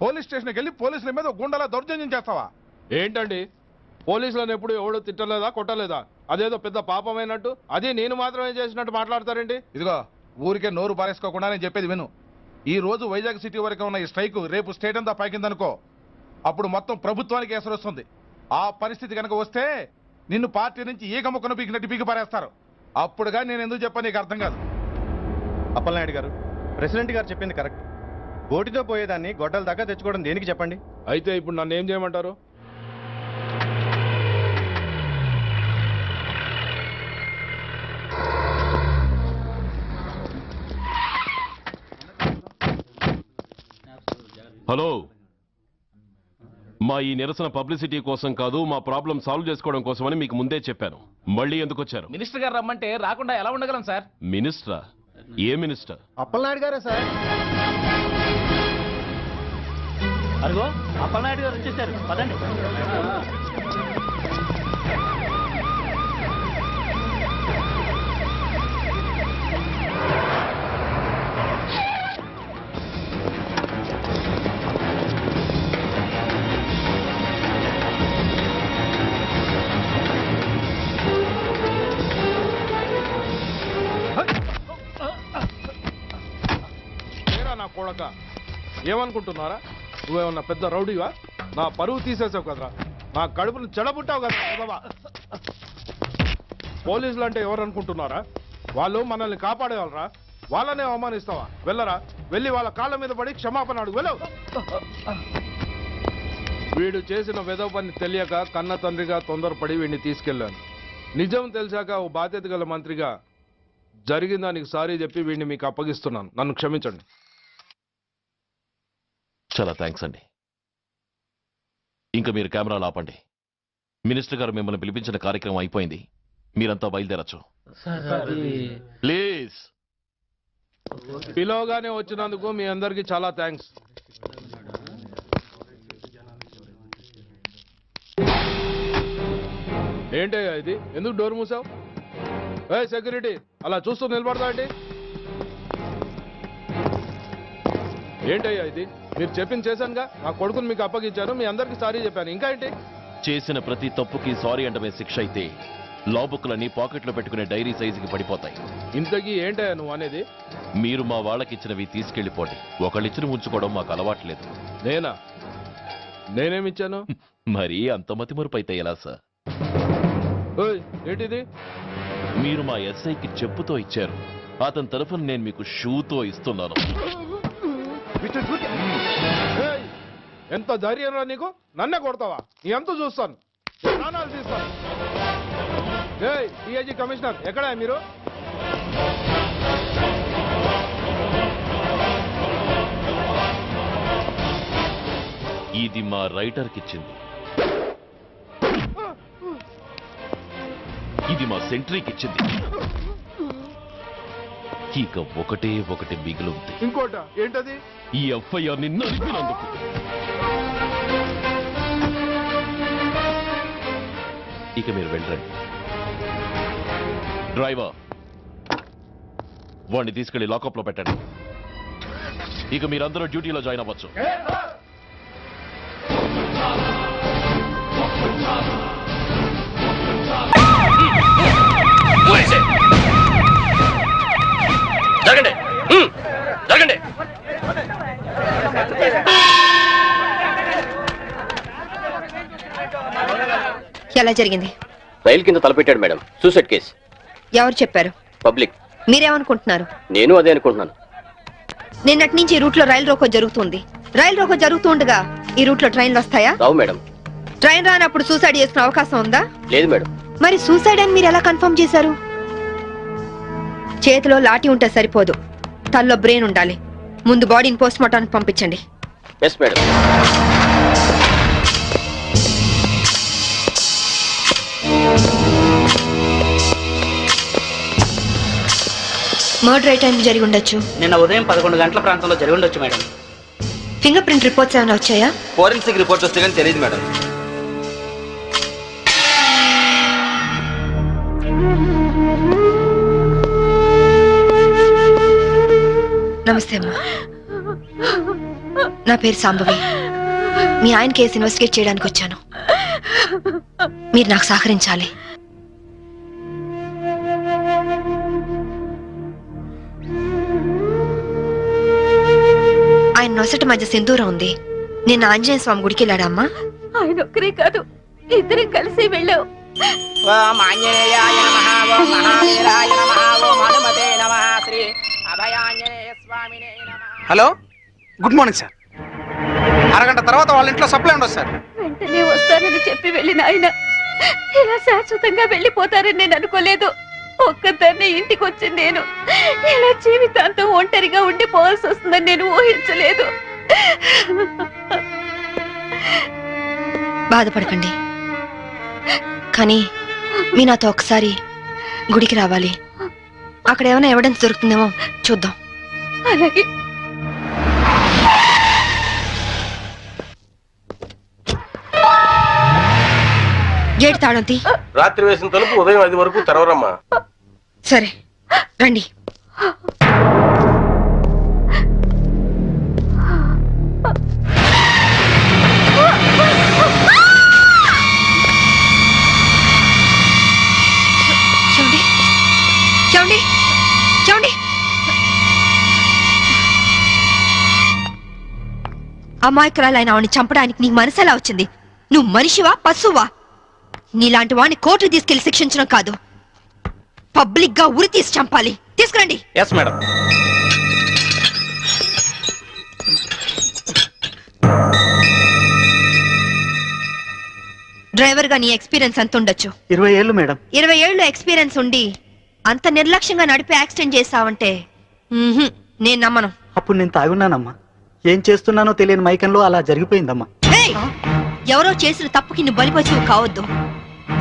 S6: పోలీస్ స్టేషన్కి వెళ్ళి పోలీసుల మీద గుండాలా దౌర్జన్యం చేస్తావా?
S7: ఏంటండి, పోలీసులను ఎప్పుడు ఎవడో తిట్టలేదా, కొట్టలేదా? అదేదో పెద్ద పాపమైనట్టు అది నేను మాత్రమే చేసినట్టు మాట్లాడతారేంటి?
S6: ఇదిగో, ఊరికే నోరు పారేసుకోకుండా నేను చెప్పేది విను. ఈ రోజు వైజాగ్ సిటీ వరకు ఉన్న ఈ స్ట్రైక్ రేపు స్టేట్ అంతా పైకిందనుకో, అప్పుడు మొత్తం ప్రభుత్వానికి ఎసరు వస్తుంది. ఆ పరిస్థితి కనుక వస్తే నిన్ను పార్టీ నుంచి ఈగ ముక్కను పీకినట్టు పీకి పారేస్తారు. అప్పుడుగా నేను ఎందుకు చెప్పాను నీకు అర్థం కాదు.
S12: అప్పలనాయుడు గారు, ప్రెసిడెంట్ గారు చెప్పింది కరెక్ట్. గోటితో పోయేదాన్ని గొడ్డల దాకా తెచ్చుకోవడం దేనికి చెప్పండి?
S7: అయితే ఇప్పుడు నన్ను ఏం చేయమంటారు?
S4: హలో, మా ఈ నిరసన పబ్లిసిటీ కోసం కాదు, మా ప్రాబ్లం సాల్వ్ చేసుకోవడం కోసమని మీకు ముందే చెప్పాను. మళ్ళీ ఎందుకు వచ్చారు?
S3: మినిస్టర్ గారు రమ్మంటే రాకుండా ఎలా ఉండగలం సార్?
S4: మినిస్టరా? ఏ మినిస్టర్?
S12: అప్పలనాయుడు గారే సార్.
S5: అదిగో అప్పలనాయుడు గారు వచ్చేసారు, పదండి.
S7: కొడక ఏమనుకుంటున్నారా? నువ్వేమన్నా పెద్ద రౌడీవా? నా పరువు తీసేసావు కదరా, నా కడుపును చెడబుట్టావు కదా ఎదవా. పోలీసులు అంటే ఎవరు అనుకుంటున్నారా? వాళ్ళు మనల్ని కాపాడేవాళ్ళరా, వాళ్ళనే అవమానిస్తావా? వెళ్ళరా, వెళ్ళి వాళ్ళ కాళ్ళ మీద పడి క్షమాపణ అడుగు, వెళ్ళవు. వీడు చేసిన వెధవ పని తెలియక కన్న తండ్రిగా తొందరపడి వీడిని తీసుకెళ్లాను. నిజం తెలిసాక ఓ బాధ్యత గల మంత్రిగా జరిగిన దానికి సారీ చెప్పి వీడిని మీకు అప్పగిస్తున్నాను. నన్ను క్షమించండి.
S4: చాలా థ్యాంక్స్ అండి. ఇంకా మీరు కెమెరాలు ఆపండి. మినిస్టర్ గారు మిమ్మల్ని పిలిపించిన కార్యక్రమం అయిపోయింది. మీరంతా బయలుదేరచ్చు ప్లీజ్.
S7: పిలవగానే వచ్చినందుకు మీ అందరికీ చాలా థ్యాంక్స్. ఏంటయ్యా ఇది? ఎందుకు డోర్ మూసావు? ఏ సెక్యూరిటీ, అలా చూస్తూ నిలబడతా అండి. ఏంటయ్యా ఇది? మీరు చెప్పింది చేశానుగా, నా కొడుకుని మీకు అప్పగించాను, మీ అందరికి సారీ చెప్పాను, ఇంకా ఏంటి?
S4: చేసిన ప్రతి తప్పుకి సారీ అంటమే శిక్ష అయితే లా బుక్లన్నీ పాకెట్లో పెట్టుకునే డైరీ సైజుకి పడిపోతాయి.
S7: ఇంతకీ ఏంటయ్యా నువ్వు అనేది?
S4: మీరు మా వాళ్ళకిచ్చినవి తీసుకెళ్లిపోండి. ఒకళ్ళిచ్చిన ఉంచుకోవడం మాకు అలవాట్లేదు.
S7: నేనా? నేనేమిచ్చాను?
S4: మరి అంత మతిమరుపు అయితే ఎలా సార్?
S7: ఓయ్, ఏంటిది?
S4: మీరు మా ఎస్ఐకి చెప్పుతో ఇచ్చారు. అతని తరఫున నేను మీకు షూతో ఇస్తున్నాను.
S7: ఏయ్, ఎంత ధైర్యం రా నీకు? నన్నే కొడతావా? నీ ఎంత చూస్తాను, ప్రాణాలు తీస్తాను. ఏయ్ డిఐజీ కమిషనర్, ఎక్కడా మీరు?
S4: ఇది మా రైటర్కి ఇచ్చింది, ఇది మా సెంట్రీకి ఇచ్చింది. ఇక ఒకటే ఒకటి మిగిలింది.
S7: ఇంకోట ఏంటది?
S4: ఈ ఎఫ్ఐఆర్ ని నలిపినందుకు. ఇక మీరు వెళ్ళండి. డ్రైవర్, వాడిని తీసుకెళ్లి లాకప్ లో పెట్టండి. ఇక మీరందరూ డ్యూటీలో జాయిన్ అవ్వచ్చు.
S9: జరగండి, జరగండి.
S8: ఎలా జరిగింది?
S9: రైలు కింద తలపెట్టాడు మేడం. Suicide case.
S8: ఎవరు చెప్పారు?
S9: పబ్లిక్.
S8: మీరేమనుకుంటున్నారు?
S9: నేను అదే అనుకుంటున్నాను.
S8: నిన్నటి నుంచి ఈ రూట్ లో రైలు రోకో జరుగుతుంది. రైలు రోకో జరుగుతూ ఉండగా ఈ రూట్ లో ట్రైన్లు వస్తాయా?
S9: రావు మేడం.
S8: ట్రైన్ రానప్పుడు సూసైడ్ చేసుకునే అవకాశం ఉందా?
S9: లేదు మేడం.
S8: మరి సూసైడ్ అని మీరు ఎలా కన్ఫర్మ్ చేశారు? చేతిలో లాఠీ ఉంటే సరిపోదు, తల్లో బ్రెయిన్ ఉండాలి. ముందు బాడీని పోస్ట్ మార్టానికి పంపించండి.
S9: Yes madam.
S8: మర్డర్ ఏ టైం జరిగి ఉండొచ్చు?
S5: నిన్న ఉదయం 11 గంటల ప్రాంతంలో జరిగి ఉండొచ్చు మేడం.
S8: ఫింగర్ ప్రింట్ రిపోర్ట్స్ ఏమైనా వచ్చాయా?
S11: ఫోరెన్సిక్ రిపోర్ట్ వస్తే కానీ తెలియదు మేడం.
S8: నమస్తే అమ్మా, నా పేరు సాంబవి. మీ ఆయన కేసు ఇన్వెస్టిగేట్ చేయడానికి వచ్చాను. మీరు నాకు సహకరించాలి. ఆయన నొసటి మధ్య సింధూరం ఉంది. నిన్న ఆంజనేయ స్వామి గుడికి వెళ్ళాడమ్మా?
S1: ఆయన ఒక్కరే కాదు, ఇద్దరం కలిసి వెళ్ళావు.
S2: Hello, good morning sir. అరగంట తర్వాత వాళ్ళ ఇంట్లో సప్లై ఉండదు సార్.
S1: వెంటనే వస్తానని చెప్పి వెళ్ళిన ఆయన ఇలా శాశ్వతంగా వెళ్ళిపోతారని నేను అనుకోలేదు. ఒక్కదాన్ని ఇంటికి వచ్చింది నేను ఇలా జీవితాంతం ఒంటరిగా ఉండిపోవాల్సి వస్తుందని నేను ఊహించలేదు.
S8: బాధపడకండి, కానీ మీ నాతో ఒకసారి గుడికి రావాలి. అక్కడ ఏమైనా ఎవిడెన్స్ దొరుకుతుందేమో చూద్దాం.
S1: అలాగే.
S8: గేట్ తాళం తీ.
S11: రాత్రి వేసిన తలుపు ఉదయం 5 వరకు తెరవరమ్మా.
S8: సరే రండి. చూడండి చూడండి చూడండి. అమాయకురాలైన ఆవిని చంపడానికి నీకు మనసు ఎలా వచ్చింది? నువ్వు మనిషివా పశువా? నీలాంటి వాడిని కోర్టుకు తీసుకెళ్లి శిక్షించడం కాదు, పబ్లిక్ గా ఉరి తీసి చంపాలి. తీసుకురండి.
S3: Yes madam.
S8: డ్రైవర్ గా నీ ఎక్స్పీరియన్స్ ఎంత ఉండొచ్చు?
S5: 20 ఏళ్ళు మేడం.
S8: 20 ఏళ్ళు ఎక్స్పీరియన్స్ ఉండి అంత నిర్లక్ష్యంగా నడిపి యాక్సిడెంట్ చేసావంటే నేను నమ్మను.
S5: అప్పుడు నేను తాగున్నానమ్మా. ఏం చేస్తున్నానో తెలియని మైకంలో అలా జరిగిపోయిందమ్మా.
S8: ఏయ్! ఎవరో చేసిన తప్పుకి నువ్వు బలిపశువు కావద్దు.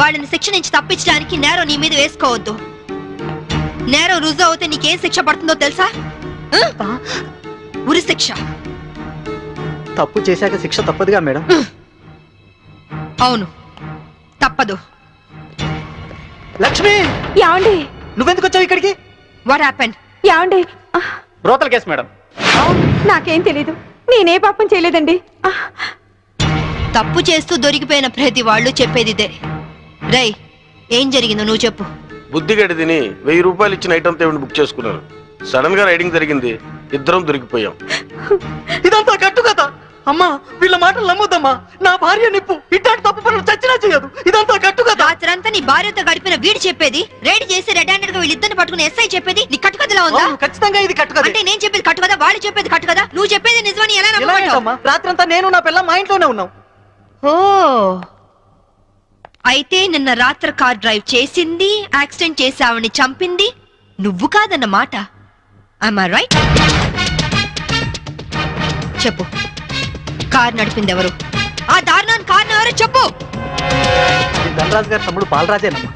S8: వాళ్ళని శిక్ష నుంచి తప్పించడానికి నేరం నీ మీద వేసుకోవద్దు. నేరం రుజువు అవుతే నీకేం శిక్ష పడుతుందో తెలుసా? ఉరి శిక్ష.
S5: తప్పు చేశాక శిక్ష తప్పదుగా మేడం.
S8: అవును, తప్పదు.
S5: లక్ష్మి,
S1: యాండి
S5: నువ్వెందుకు వచ్చావు ఇక్కడికి?
S8: What happened?
S1: యాండి
S5: బ్రోతల్ కేసు మేడం.
S1: నాకేం తెలీదు, నేనే పాపం చేయలేదండి.
S8: తప్పు చేస్తూ దొరికిపోయిన ప్రతి వాళ్ళు చెప్పేది ఇదే. రేయ్, ఏం జరిగిందో నువ్వు చెప్పు.
S2: బుద్ధిగడి తిని 1000 రూపాయలు ఇచ్చిన ఐటమ్ తేవిని బుక్ చేసుకున్నాను. సడన్ గా రైడింగ్ జరిగింది, ఇద్దరం దొరికిపోయాం.
S5: ఇదంతా కట్టు కదా అమ్మా. వీళ్ళ మాటలు నమ్మొద్దమ్మా. నా భార్య నిప్పు ఇట్లాంటి తప్పు పనులు చచ్చినా చేయదు. ఇదంతా కట్టు కదా.
S8: రాత్రంతా నీ భార్యతో గడిపిన వీడు చెప్పేది, రైడ్ చేసి రెడ్ హ్యాండెడ్ గా వీళ్ళిద్దరిని పట్టుకుని ఎస్ఐ చెప్పేది నీ కట్టుకథలా ఉందా?
S5: ఖచ్చితంగా ఇది కట్టు కదా.
S8: అంటే నేను చెప్పేది కట్టు కదా, వాళ్ళు చెప్పేది కట్టు కదా. నువ్వు చెప్పేది నిజమని ఎలా నమ్ముకుంటావు?
S5: రాత్రంతా నేను నా పిల్ల మా ఇంట్లోనే ఉన్నాం.
S8: ఓ, అయితే నిన్న రాత్రి కార్ డ్రైవ్ చేసింది, యాక్సిడెంట్ చేసావని చంపింది నువ్వు కాదన్నమాట. I'm I right? చెప్పు, కార్ నడిపింది ఎవరు? ఆ దారుణాన్ని కారణం ఎవరు చెప్పు.
S5: ధనరాజు గారి తమ్ముడు బాలరాజేనమ్మా.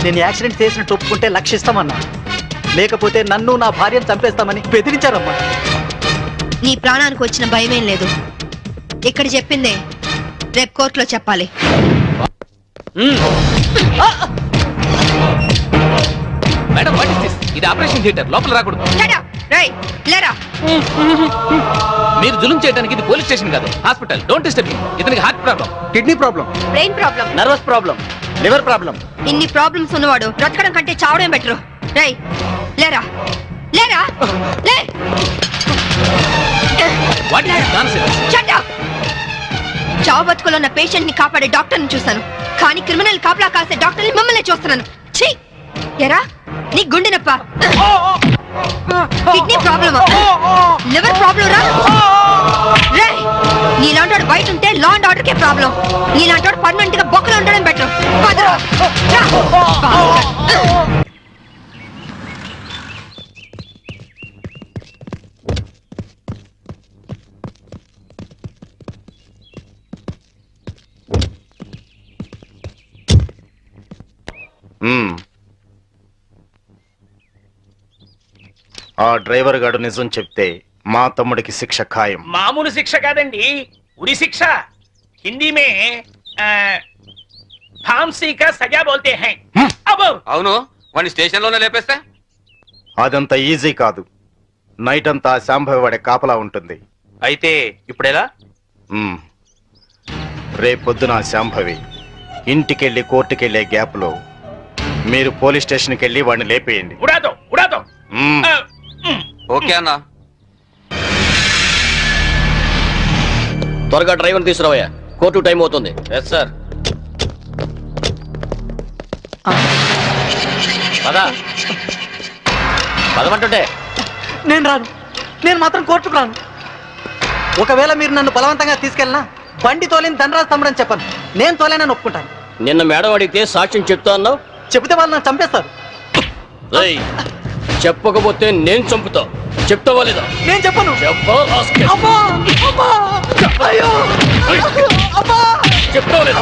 S5: నేను యాక్సిడెంట్ చేసినట్టు ఒప్పుకుంటే లక్షిస్తామన్నా, లేకపోతే నన్ను నా భార్యను చంపేస్తామని బెదిరించారమ్మా.
S8: నీ ప్రాణానికి వచ్చిన భయమేం లేదు. ఇక్కడ చెప్పిందే రేపు కోర్టులో చెప్పాలి.
S3: Madam, what is this? ఇది ఆపరేషన్ థియేటర్, లోపల రాకూడదు.
S8: Shut up! రేయ్, లేరా.
S3: మీరు జులుం చేయడానికి ఇది పోలీస్ స్టేషన్ కాదు, హాస్పిటల్. Don't disturb. ఇతనికి heart problem,
S5: kidney problem,
S8: brain problem,
S5: nervous problem, liver problem.
S8: ఇన్ని ప్రాబ్లమ్స్ ఉన్నవాడు బ్రతకడం కంటే చావడం బెటరు. రేయ్, లేరా, లేరా, లే.
S3: What is nonsense?
S8: Shut up! చావు బతుకులో ఉన్న పేషెంట్ ని కాపాడే డాక్టర్ ని చూస్తాను, కానీ క్రిమినల్ కాపలా కాసే డాక్టర్ ని మిమ్మల్ని చూస్తున్నాను. ఛీ! ఎరా, నీ గుండె నొప్ప, కిడ్నీ ప్రాబ్లమా, లివర్ ప్రాబ్లం రా. రేయ్, నీలాంటి బయట ఉంటే law and order K problem. నీలాంటి పర్మనెంట్ గా బొక్కలో ఉండడం బెటర్.
S2: ఆ డ్రైవర్ గాడు నిజం చెప్తే మా తమ్ముడికి శిక్ష ఖాయం.
S13: మామూలు శిక్ష కాదండి, ఉరి శిక్ష. హిందీ మే फांसी का सजा बोलते हैं.
S11: అవును, వాడిని స్టేషన్ లోనే లేపేస్తే?
S2: అదంత ఈజీ కాదు. నైట్ అంతా శాంభవి వాడే కాపలా ఉంటుంది.
S11: అయితే ఇప్పుడెలా?
S2: రేపొద్దున శాంభవి ఇంటికెళ్ళి కోర్టుకెళ్లే గ్యాప్ లో మీరు పోలీస్ స్టేషన్కి వెళ్ళి వాడిని లేపేయండి.
S13: ఉడాదో ఉడాదో.
S11: ఓకే అన్నా.
S9: త్వరగా డ్రైవర్ తీసుకురావయ్యా, కోర్టు టైం అవుతుంది.
S11: Yes sir.
S9: పదా పదమంటుంటే.
S5: నేను రాను, నేను మాత్రం కోర్టుకు రాను. ఒకవేళ మీరు నన్ను బలవంతంగా తీసుకెళ్ళినా బండి తోలేని ధనరాజు తమ్ముడు అని చెప్పను. నేను తోలేనని ఒప్పుకుంటాను.
S9: నిన్న మేడం అడిగితే సాక్ష్యం చెప్తా అన్నావు.
S5: చెబితే వాళ్ళు నన్ను చంపేస్తారు.
S9: చెప్పకపోతే నేను చంపుతా. చెప్తావా లేదా?
S5: నేను చెప్పను.
S9: చెప్తావా లేదా? చెప్తావా లేదా?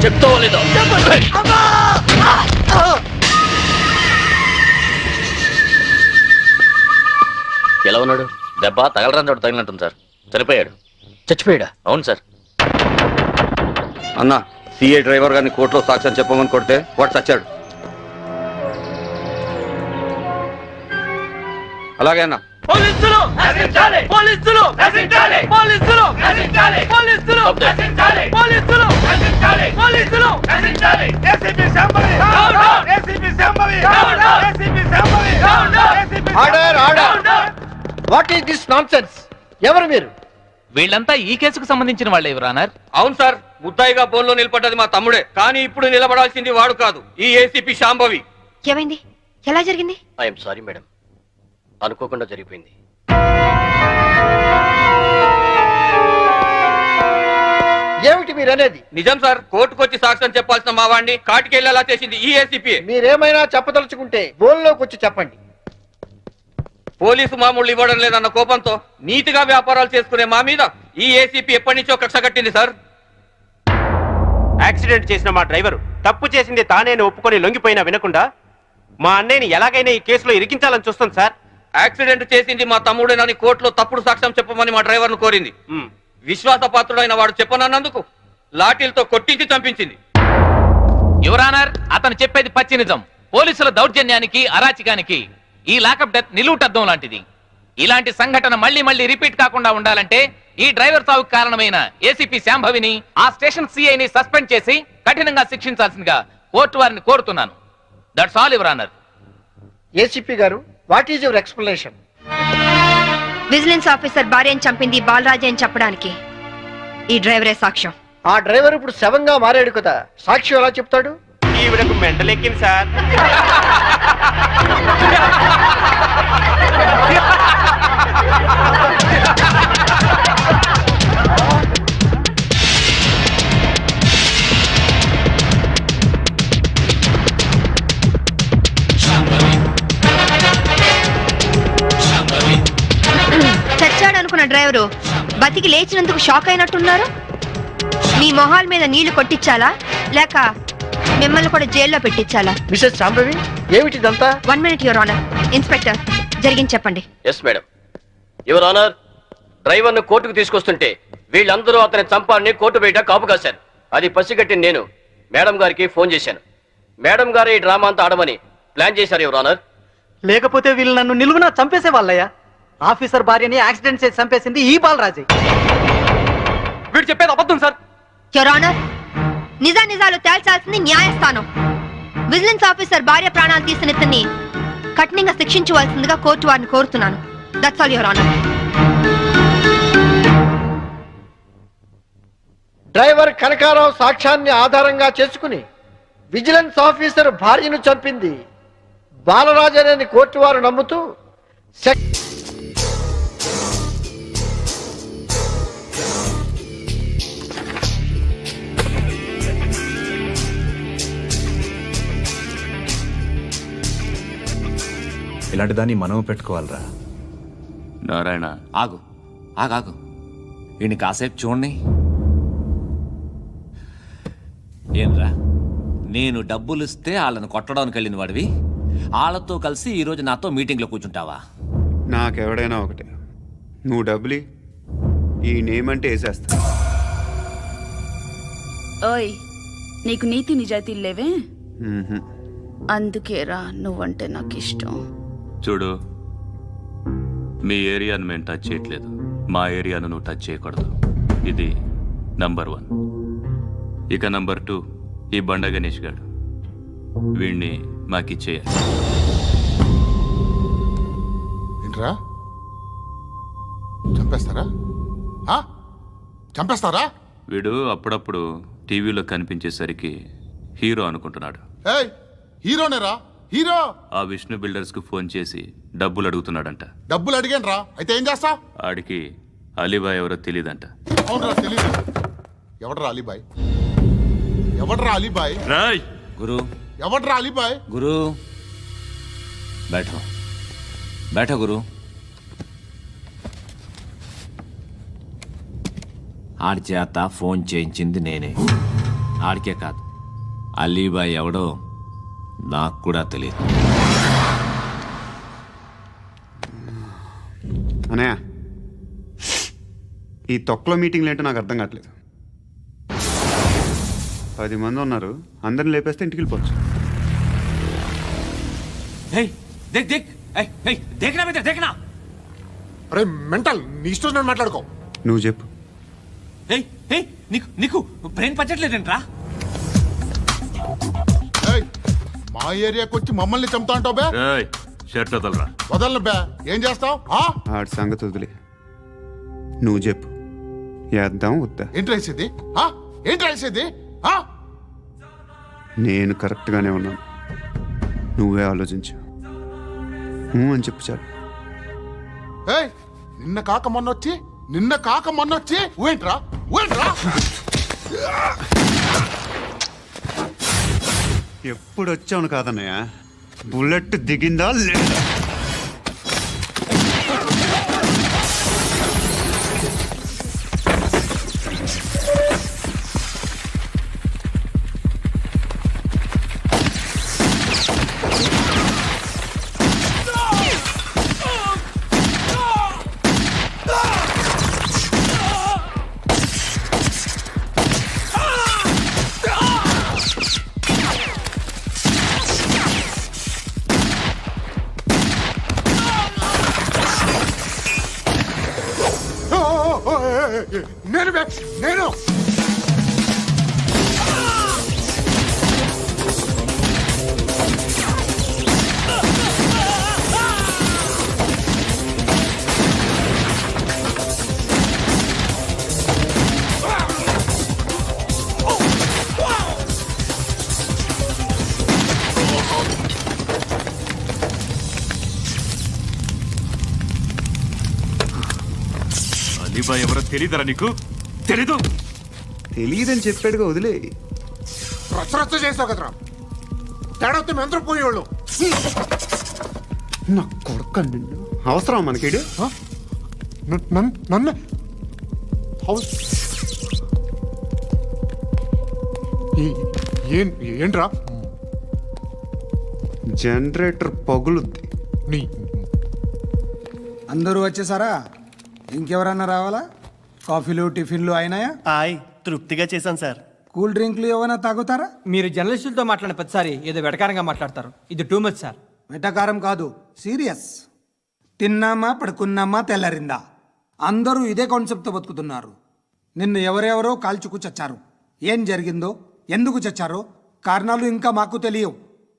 S9: చెప్తావా లేదా? ఎలా ఉన్నాడు? దెబ్బ తగలరాని చోట తగిలినట్టుంది సార్. చనిపోయాడు. చచ్చిపోయాడా? అవును సార్.
S11: అన్నా, సిఏ డ్రైవర్ గారిని కోర్టులో సాక్ష్యం చెప్పమని కొడితే వాడు చచ్చాడు. అలాగే అన్న.
S13: పోలీసులు నశించాలి, పోలీసులు నశించాలి, పోలీసులు నశించాలి, పోలీసులు నశించాలి, పోలీసులు నశించాలి, పోలీసులు నశించాలి. ACP Shambhavi
S2: order order what is this nonsense? ఎవరు మీరు?
S3: వీళ్ళంతా ఈ కేసుకు సంబంధించిన వాళ్ళే యువర్ ఆనర్.
S11: అవును సార్, ముద్దాయిగా బోన్లో నిలబడ్డది మా తమ్ముడే, కానీ ఇప్పుడు నిలబడాల్సింది వాడు కాదు, ఈ ఏసీపీ శాంభవి.
S8: ఏమైంది? ఎలా జరిగింది?
S2: ఐఎమ్ సారీ మేడం, అనుకోకుండా జరిగిపోయింది. ఏమిటి మీరు అనేది?
S11: నిజం సార్, కోర్టుకొచ్చి సాక్ష్యం చెప్పాల్సిన మా వాడిని కాటికెళ్ళేలా చేసింది ఈ ఏసీపీ.
S2: మీరేమైనా చెప్పదలుచుకుంటే బోన్లోకి వచ్చి చెప్పండి.
S11: పోలీసు మామూలు ఇవ్వడం లేదన్న కోపంతో నీతిగా వ్యాపారాలు చేసుకునే మా మీద ఈ ఏసీపీ ఎప్పటి నుంచో కక్ష కట్టింది సార్.
S14: యాక్సిడెంట్ చేసిన మా డ్రైవరు తప్పు చేసింది తానేని ఒప్పుకొని లొంగిపోయినా వినకుండా మా అన్నయ్యని ఎలాగైనా ఈ కేసులో ఇరికించాలని చూస్తుంది సార్.
S11: యాక్సిడెంట్ చేసింది మా తమ్ముడేనని కోర్టులో తప్పుడు సాక్ష్యం చెప్పమని మా డ్రైవర్ ను కోరింది. విశ్వాసపాత్రుడైన వాడు చెప్పనన్నందుకు లాఠీలతో కొట్టించి చంపించింది.
S3: యువర్ ఆనర్, అతను చెప్పేది పచ్చి నిజం. పోలీసుల దౌర్జన్యానికి, అరాచకానికి ఈ లాకప్ డెత్ నిలువుటద్దం లాంటిది. ఇలాంటి సంఘటన మళ్ళీ మళ్ళీ రిపీట్ కాకుండా ఉండాలంటే ఈ డ్రైవర్ సావుకు కారణమైన ఏసీపీ శాంభవిని, ఆ స్టేషన్ సిఐని సస్పెండ్ చేసి కఠినంగా శిక్షించాల్సిందిగా కోర్టు వారిని కోరుతున్నాను. That's all your honour.
S2: ACP గారు, what is your explanation?
S8: Vigilance officer భార్యను చంపింది బాలరాజే అని చెప్పడానికి ఈ డ్రైవరే సాక్ష్యం.
S2: ఆ డ్రైవర్ ఇప్పుడు శవంగా మారాడు కదా, సాక్షి ఎలా చెప్తాడు?
S14: ఈవిడకు మెంటలెక్కింది సార్.
S8: చచ్చాడు అనుకున్న డ్రైవరు బతికి లేచినందుకు షాక్ అయినట్టున్నారు. మీ మొహాల మీద నీళ్లు కొట్టించాలా లేక మిమ్మల్ని కూడా జైల్లో పెట్టించాలా?
S2: మిసెస్ శాంభవి, ఏమిటిదంతా?
S8: 1 minute యువర్ ఆనర్. ఇన్స్పెక్టర్, జరిగింది చెప్పండి.
S15: Yes madam. Your honour, driver ను కోర్టుకు తీసుకొస్తుంటే వీళ్ళందరూ అతని చంపాలని కోర్టు బయట కాపు కాశారు. అది పసిగట్టి నేను మేడం గారికి ఫోన్ చేశాను. మేడం గారు ఈ డ్రామా అంతా ఆడమని ప్లాన్ చేశారు యువర్ ఆనర్.
S5: లేకపోతే వీళ్ళు నన్ను నిలువునా చంపేసే వాళ్ళయ్యా. ఆఫీసర్ భార్యని యాక్సిడెంట్ చేసి చంపేసింది ఈ బాలరాజే.
S11: వీడు చెప్పేది అబద్ధం సార్.
S8: యువర్ ఆనర్, నిజాలు తేల్చాల్సింది న్యాయస్థానం. విజిలెన్స్ ఆఫీసర్ భార్య ప్రాణాలు తీసిన ఇతన్ని కఠినంగా శిక్షించవలసిందిగా కోర్టు వారిని కోరుతున్నాను. That's all your honour.
S2: Driver Kanakarao సాక్ష్యాన్ని ఆధారంగా చేసుకుని విజిలెన్స్ ఆఫీసర్ భార్యను చంపింది బాలరాజనేని కోర్టు వారు నమ్ముతూ
S16: ఇలాంటి దాన్ని మనం పెట్టుకోవాలరా.
S17: నారాయణ, ఆగు ఆగాగు, వీడిని కాసేపు చూడండి. ఏంరా, నేను డబ్బులు ఇస్తే వాళ్ళని కొట్టడానికి వెళ్ళిన వాడివి, వాళ్ళతో కలిసి ఈరోజు నాతో మీటింగ్లో కూర్చుంటావా?
S18: నాకెవడైనా ఒకటే, నువ్వు డబ్బులి, ఈ నేమ్ అంటే వేసేస్తా.
S1: ఓయ్, నీకు నీతి నిజాయితీలు లేవే, అందుకేరా నువ్వంటే నాకు ఇష్టం.
S17: చూడు, మీ ఏరియాను మేము టచ్ చేయట్లేదు, మా ఏరియాను నువ్వు టచ్ చేయకూడదు. ఇది నంబర్ 1. ఇక నంబర్ 2, ఈ బండ గణేష్ గారు, వీణ్ణి మాకిచ్చేయాలి.
S19: ఏంట్రా, చంపేస్తారా? చంపేస్తారా?
S17: వీడు అప్పుడప్పుడు టీవీలో కనిపించేసరికి హీరో అనుకుంటున్నాడు.
S19: హీరోనేరా, హీరో.
S17: ఆ విష్ణు బిల్డర్స్ కు ఫోన్ చేసి డబ్బులు అడుగుతున్నాడంట.
S19: డబ్బులు అడిగాను రా, అయితే ఏం చేస్తా?
S17: ఆడికి అలీబాయ్ ఎవరో తెలియదంట.
S19: అవునరా, తెలీదు. ఎవడరా అలీబాయ్? ఎవడరా అలీబాయ్?
S17: రాయ్ గురు,
S19: ఎవడరా అలీబాయ్?
S17: గురు बैठो बैठो गुरु. ఆడి చేత ఫోన్ చేయించింది నేనే. ఆడికే కాదు, అలీబాయ్ ఎవడో నాకు కూడా తెలియదు.
S18: అనయ్య, ఈ తొక్కలో మీటింగ్లు ఏంటో నాకు అర్థం కావట్లేదు. 10 మంది ఉన్నారు, అందరిని లేపేస్తే ఇంటికి వెళ్ళిపోవచ్చు.
S19: అరే మెంటల్, నీ ఇష్టం మాట్లాడుకో.
S18: నువ్వు చెప్పు.
S17: నీకు బ్రెయిన్ పచ్చట్లేదంట్రా?
S19: మా ఏరియాకి వచ్చి మమ్మల్ని చంపుతా అంటావు బే?
S17: షర్ట్ వదలరా.
S19: వదలను బే, ఏం చేస్తావు?
S18: ఆడి సంగతి వదిలే, నువ్వు చెప్పు, వేద్దాం వద్దా?
S19: ఏంటి రాసేది? ఏంటి రాసేది?
S18: నేను కరెక్ట్గానే ఉన్నాను, నువ్వే ఆలోచించు. అని చెప్పు చాలు.
S19: ఏయ్, నిన్న కాక మొన్నొచ్చి ఊయంట్రా.
S18: ఎప్పుడు వచ్చావును కాదన్నయ్య, బుల్లెట్ దిగిందా లేదా?
S19: నేను
S17: అలీబాయ్ ఎవరో తెలీదరా నీకు?
S18: తెలియదని చెప్పాడుగా, వదిలే.
S19: రచ్చ చేసావు కదరా, తేడా వస్తే మెంతరం పోయేవాళ్ళు.
S18: నా కొడుకు నిన్ను అవసరం మనకిడు.
S19: నన్ను ఏంట్రా?
S18: జనరేటర్ పగులుద్ది.
S20: అందరూ వచ్చేసారా? ఇంకెవరన్నా రావాలా? కాఫీలు టిఫిన్లు అయినాయా?
S21: తృప్తిగా చేశాను సార్.
S20: కూల్ డ్రింక్లు ఏమైనా తాగుతారా?
S5: మీరు జర్నలిస్టులతో మాట్లాడిన ప్రతిసారి ఏదో వెటకారంగా మాట్లాడతారు. ఇది టూ మచ్ సార్.
S20: వెటకారం కాదు, సీరియస్. తిన్నామా పడుకున్నామా తెల్లరిందా, అందరూ ఇదే కాన్సెప్ట్తో బతుకుతున్నారు. నిన్ను ఎవరెవరో కాల్చుకు చచ్చారు. ఏం జరిగిందో, ఎందుకు చచ్చారో కారణాలు ఇంకా మాకు తెలియవు.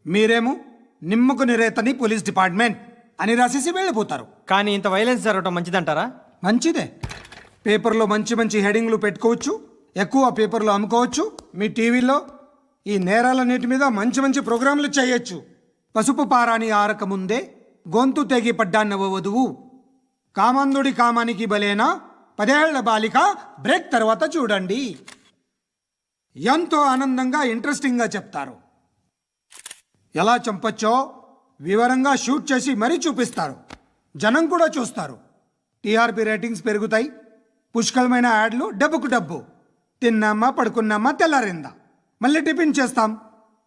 S20: మీరేమో నిమ్మకు నిరేతని పోలీస్ డిపార్ట్మెంట్ అని రాసేసి వెళ్ళిపోతారు.
S5: కానీ ఇంత వైలెన్స్ జరగటం మంచిదంటారా?
S20: మంచిదే. పేపర్లో మంచి మంచి హెడింగ్లు పెట్టుకోవచ్చు, ఎక్కువ పేపర్లు అమ్ముకోవచ్చు. మీ టీవీలో ఈ నేరాలన్నిటి మీద మంచి మంచి ప్రోగ్రాంలు చేయొచ్చు. పసుపు పారాని ఆరక ముందే గొంతు తెగి పడ్డాన్నవ వధువు, కామందుడి కామానికి బలేనా 10 ఏళ్ల బాలిక బ్రేక్ తర్వాత చూడండి. ఎంతో ఆనందంగా ఇంట్రెస్టింగ్గా చెప్తారు. ఎలా చంపచ్చో వివరంగా షూట్ చేసి మరీ చూపిస్తారు. జనం కూడా చూస్తారు. టీఆర్పీ రేటింగ్స్ పెరుగుతాయి. పుష్కలమైన యాడ్లు, డబ్బుకు డబ్బు. తిన్నామా పడుకున్నామా తెల్లారిందా, మళ్ళీ టిఫిన్ చేస్తాం.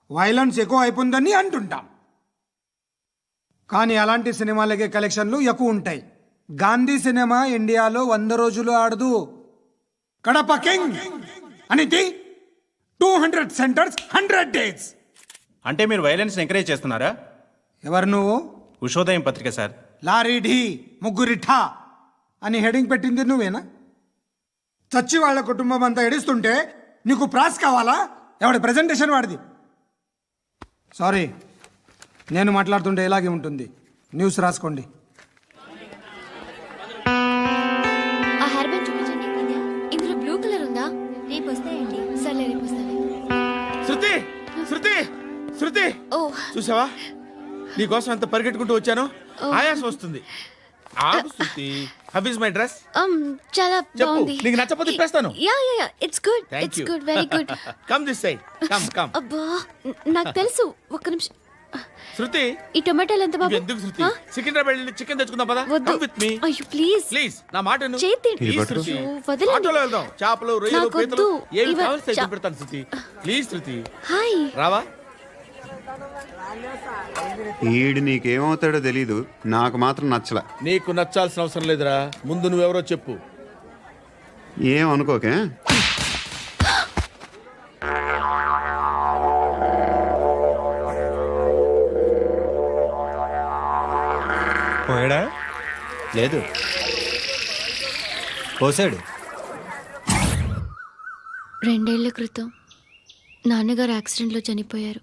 S20: వైలెన్స్ ఎక్కువ అయిపోయిందని అంటుంటాం. కానీ అలాంటి సినిమాలకే కలెక్షన్లు ఎక్కువ ఉంటాయి. గాంధీ సినిమా ఇండియాలో 100 రోజులు ఆడదు. కడప కింగ్ అనితి 200 సెంటర్స్ 100 డేస్.
S12: అంటే మీరు వైలెన్స్ ఎంకరేజ్ చేస్తున్నారా?
S20: ఎవరు నువ్వు?
S12: ఉషోదయం పత్రిక సార్.
S20: లారీ ఢీ ముగ్గురిఠా అని హెడింగ్ పెట్టింది నువ్వేనా? చచ్చి వాళ్ళ కుటుంబం అంతా ఎడుస్తుంటే నీకు ప్రాస్ కావాలా? ఎవడి ప్రెజెంటేషన్ వాడిది. సారీ, నేను మాట్లాడుతుంటే ఇలాగే ఉంటుంది. న్యూస్ రాసుకోండి.
S10: ఆ హెయిర్ బ్యాండ్ చూపించండి. ఇందులో బ్లూ కలర్ ఉందా? రేపు వస్తాయండి. సర్లే, రేపు వస్తాయి.
S2: శృతి శృతి శృతి, చూసావా నీకోసం ఎంత పరిగెట్టుకుంటూ వచ్చాను. ఆయాసం వస్తుంది. ఆగు Shruti. How is my dress?
S10: చాలా బాగుంది.
S2: నీకు నచ్చకపోతే తిప్పేస్తాను.
S10: Yeah yeah yeah, it's good.
S2: Thank
S10: it's
S2: you.
S10: Good, very good.
S2: Come this side. Come.
S10: అబ్బా, నాకు తెలుసు. ఒక్క నిమిషం.
S2: శృతి,
S10: ఈ టొమాటోలు ఎంత బాబు?
S2: ఎందుకు శృతి? సికింద్రాబాద్ వెళ్ళి చికెన్ తెచ్చుకుందాం పదా.
S10: వద్దు.
S2: Come with me.
S10: అయ్యో ప్లీజ్
S2: ప్లీజ్ నా మాట విను.
S10: చేతి
S2: ప్లీజ్ శృతి.
S10: వదలండి.
S2: ఆటోలో వెళ్దాం. చేపలు, రొయ్యలు,
S10: నాకు
S2: పీతలు
S10: వద్దు.
S2: ఏమి
S10: ఇవ-
S2: కావాలి తెచ్చి పెడతాను శృతి. Please Shruti.
S10: హాయ్.
S2: రావా?
S18: ఈడు నీకేమవుతాడో తెలీదు, నాకు మాత్రం నచ్చలా.
S2: నీకు నచ్చాల్సిన అవసరం లేదురా. ముందు నువ్వెవరో చెప్పు.
S18: ఏం అనుకోకే.
S12: పోయాడా? లేదు, పోసాడు.
S10: 2 ఏళ్ల క్రితం నాన్నగారు యాక్సిడెంట్లో చనిపోయారు.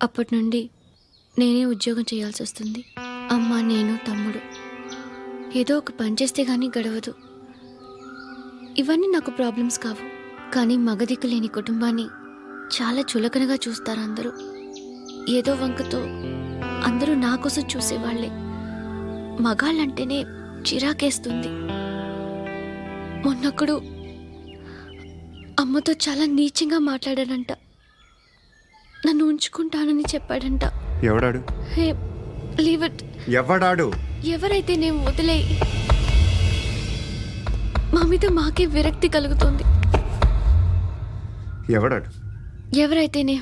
S10: అప్పటి నుండి నేనే ఉద్యోగం చేయాల్సి వస్తుంది. అమ్మ, నేను, తమ్ముడు ఏదో ఒక పని చేస్తే గానీ గడవదు. ఇవన్నీ నాకు ప్రాబ్లమ్స్ కావు, కానీ మగదిక్కు లేని కుటుంబాన్ని చాలా చులకనగా చూస్తారు అందరూ. ఏదో వంకతో అందరూ నా కోసం చూసేవాళ్లే. మగాళ్ళంటేనే చిరాకేస్తుంది. మొన్నొక్కడు అమ్మతో చాలా నీచంగా మాట్లాడాడంట. నన్ను ఉంచుకుంటానని చెప్పాడంట.
S18: ఎవడాడు?
S10: హే, లీవ్ ఇట్.
S18: ఎవడాడు?
S10: ఎవరైతే నేను వదిలే. మా మీద మాకే విరక్తి కలుగుతుంది.
S18: ఎవడాడు?
S10: ఎవరైతేనే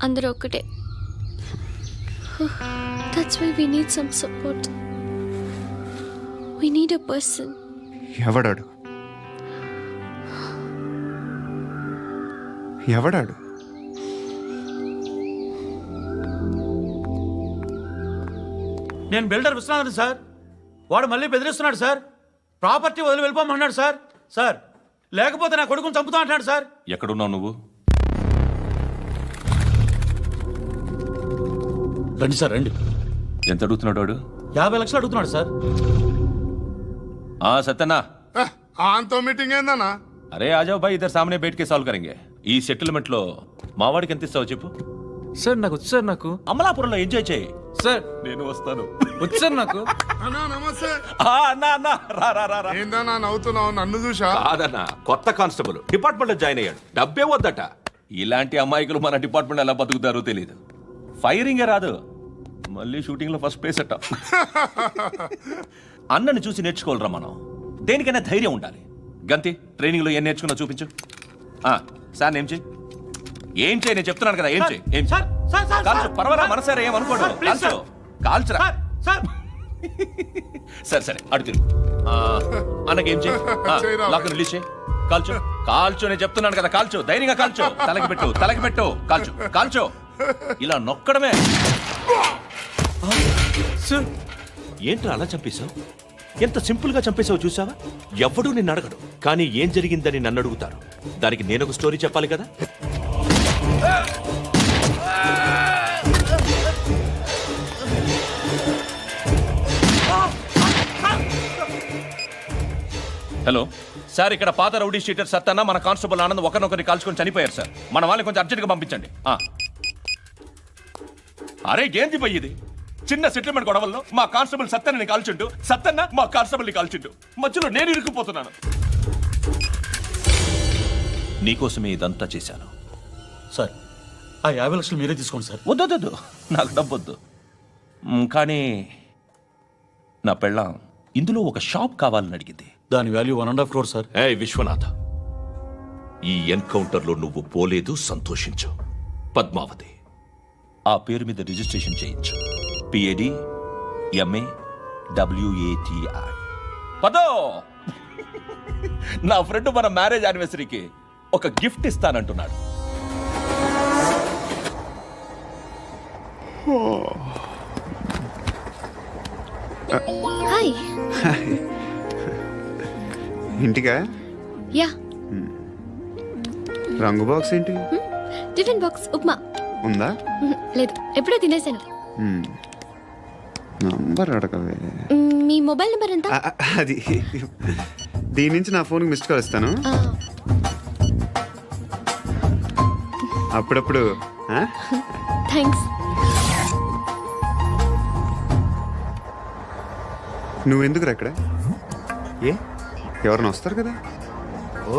S10: అందరూ ఒక్కటే. That's why we need some support. We need a person.
S18: ఎవడాడు? ఎవడాడు?
S5: నేను బిల్డర్ విశ్వనాథన్ సార్. వాడు మళ్ళీ బెదిరిస్తున్నాడు సార్. ప్రాపర్టీ వదిలి వెళ్ళిపోమన్నాడు సార్. సార్, లేకపోతే నా కొడుకుని చంపుతా అంటున్నాడు సార్.
S17: ఎక్కడున్నావు నువ్వు?
S5: రండి సార్, రండి.
S17: ఎంత అడుగుతున్నాడు వాడు?
S5: 50 లక్షలు అడుగుతున్నాడు సార్.
S17: సత్యనా,
S7: ఆంతో మీటింగ్ ఏందన్నా?
S17: అరే ఆజావ్ భాయ్, ఇద్దరు సామనే బయటకే సాల్వ్ కరెంగే. ఈ సెటిల్మెంట్ లో మావాడికి ఎంత ఇస్తావు చెప్పు.
S3: సార్ నాకు వచ్చు సార్. నాకు
S17: అమలాపురంలో ఎంజాయ్ చేయి
S3: సార్.
S17: నేను వస్తాను.
S3: వచ్చు సార్ నాకు.
S7: అన్నా నమస్తే.
S17: రా.
S7: ఏందన్నా నవ్వుతున్నావు? నన్ను చూసా?
S17: కాదన్నా, కొత్త కానిస్టేబుల్ డిపార్ట్మెంట్ లో జాయిన్ అయ్యాడు. డబ్బే వద్దట. ఇలాంటి అమాయకులు మన డిపార్ట్మెంట్ ఎలా బతుకుతారో తెలియదు. ఫైరింగే రాదు, మళ్ళీ షూటింగ్ లో ఫస్ట్ ప్లేస్ అట్ట. అన్నని చూసి నేర్చుకోవాలరా మనం. దేనికైనా ధైర్యం ఉండాలి. గంతి, ట్రైనింగ్ లో ఏం నేర్చుకున్నా చూపించు. సార్ ఏం చేయి, ఏం చేయి, నేను చెప్తున్నాను కదా. ఏం చేయి, ఏం చేయి. కాల్చు, పర్వాలా, మనసారా ఏమనుకోడు. కాల్చు, కాల్చురా. సరే అడు తిరుగు. అన్నకేం చేయి, లాక్ రిలీజ్ చేయి. కాల్చు, కాల్చు, నేను చెప్తున్నాను కదా. కాల్చు, ధైర్యంగా కాల్చు. తలకి పెట్టు. కాల్చు. ఇలా నొక్కడమే. ఏంట్రా అలా చంపేశావు? ఎంత సింపుల్ గా చంపేశావు చూసావా? ఎవ్వడూ నిన్ను అడగడు, కానీ ఏం జరిగిందని నన్ను అడుగుతారు. దానికి నేను ఒక స్టోరీ చెప్పాలి కదా. హలో సార్, ఇక్కడ పాత రౌడీ షీటర్ సత్తన్న, మన కానిస్టేబుల్ ఆనంద్ ఒకరినొకరిని కాల్చుకొని చనిపోయారు సార్. మన వాళ్ళని కొంచెం అర్జెంట్గా పంపించండి. అరే ఏంది పోయి ఇది? చిన్న సెటిల్మెంట్ గొడవల్లో మా కానిస్టేబుల్ సత్తన్నని కాల్చుంటూ, సత్తన్న మా కానిస్టేబుల్ని కాల్చుంటూ, మధ్యలో నేను ఇరుక్కుపోతున్నాను. నీకోసమే ఇదంతా చేశాను
S5: సార్. ఆ 50 లక్షలు మీరే తీసుకోండి సార్.
S17: వద్దు, నాకు డబ్బొద్దు. కానీ నా పెళ్ళాం ఇందులో ఒక షాప్ కావాలని అడిగింది.
S5: దాని వాల్యూ 1.5 crore సార్.
S17: విశ్వనాథ, ఈ ఎన్కౌంటర్ లో నువ్వు పోలేదు, సంతోషించు. పద్మావతి ఆ పేరు మీద రిజిస్ట్రేషన్ చేయించు. PAD MAWATI. పదో, నా ఫ్రెండ్ మన మ్యారేజ్ యానివర్సరీకి ఒక గిఫ్ట్ ఇస్తానంటున్నాడు.
S10: హాయ్.
S18: ఇంటికా?
S10: యా.
S18: రంగు బాక్స్ ఏంటి?
S10: టిఫిన్ బాక్స్ ఉప్మా
S18: ఉందా?
S10: లేదు, ఎప్పుడో తినేసాను.
S18: నంబర్ అడగవే.
S10: మీ మొబైల్ నెంబర్ ఎంత?
S18: అది దీని నుంచి నా ఫోన్కి మిస్డ్ కాల్ ఇస్తాను. అప్పుడప్పుడు.
S10: థ్యాంక్స్.
S18: నువ్వెందుకు అక్కడ? ఎవరైనా వస్తారు కదా.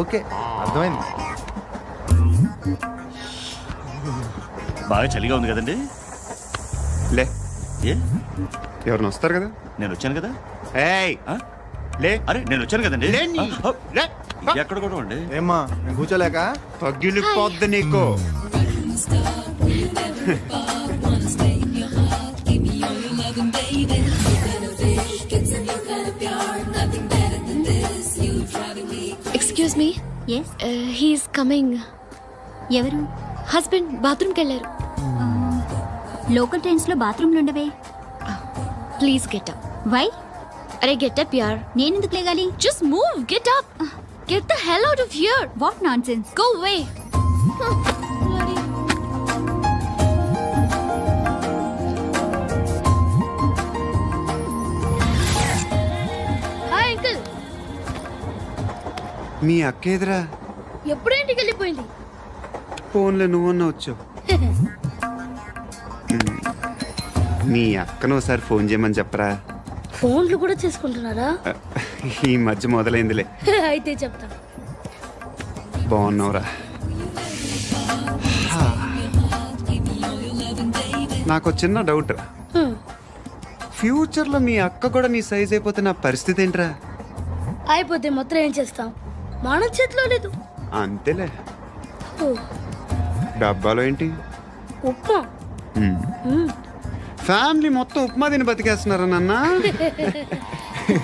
S12: ఓకే, అర్థమైంది.
S21: బాగా చలిగా ఉంది కదండి.
S18: లే,
S21: ఏ
S18: ఎవరైనా వస్తారు కదా.
S21: నేను వచ్చాను కదా.
S18: ఏయ్ లే.
S21: అరే నేను వచ్చాను కదండి. ఎక్కడ కూడా అండి.
S12: ఏమ్మా కూర్చోలేక
S18: పగిలిపోద్ది నీకు.
S10: Excuse me. He's coming.
S1: ఎవరు?
S10: హస్బెండ్ బాత్రూమ్కి వెళ్ళారు.
S1: లోకల్ ట్రైన్స్ లో బాత్రూమ్లు ఉండవే.
S10: Please get up.
S1: వై?
S10: అరే గెట్ అప్ యార్.
S1: నేనెందుకు లేగాలి?
S10: Just move, get up. Get the hell out of here.
S1: What nonsense.
S10: Go away.
S18: మీ అక్క ఎదురా
S10: ఎప్పుడు ఇంటికి వెళ్ళిపోయింది.
S18: ఫోన్లో నువ్వన్నా వచ్చావు. మీ అక్కను ఒకసారి ఫోన్ చేయమని చెప్పరా.
S10: ఫోన్లు కూడా చేసుకుంటున్నారా?
S18: ఈ మధ్య మొదలైందిలే.
S10: అయితే చెప్తా.
S18: బాగున్నావురా. నాకు చిన్న డౌట్ రా. ఫ్యూచర్లో మీ అక్క కూడా నీ సైజ్ అయిపోతే నా పరిస్థితి ఏంట్రా?
S10: అయిపోతే మొత్తం ఏం చేస్తాం, మన చేతిలో లేదు.
S18: అంతేలే. డబ్బాలో ఏంటి?
S10: ఉప్మా.
S18: ఫ్యామిలీ మొత్తం ఉప్మా తిని బతికేస్తున్నారా నాన్న?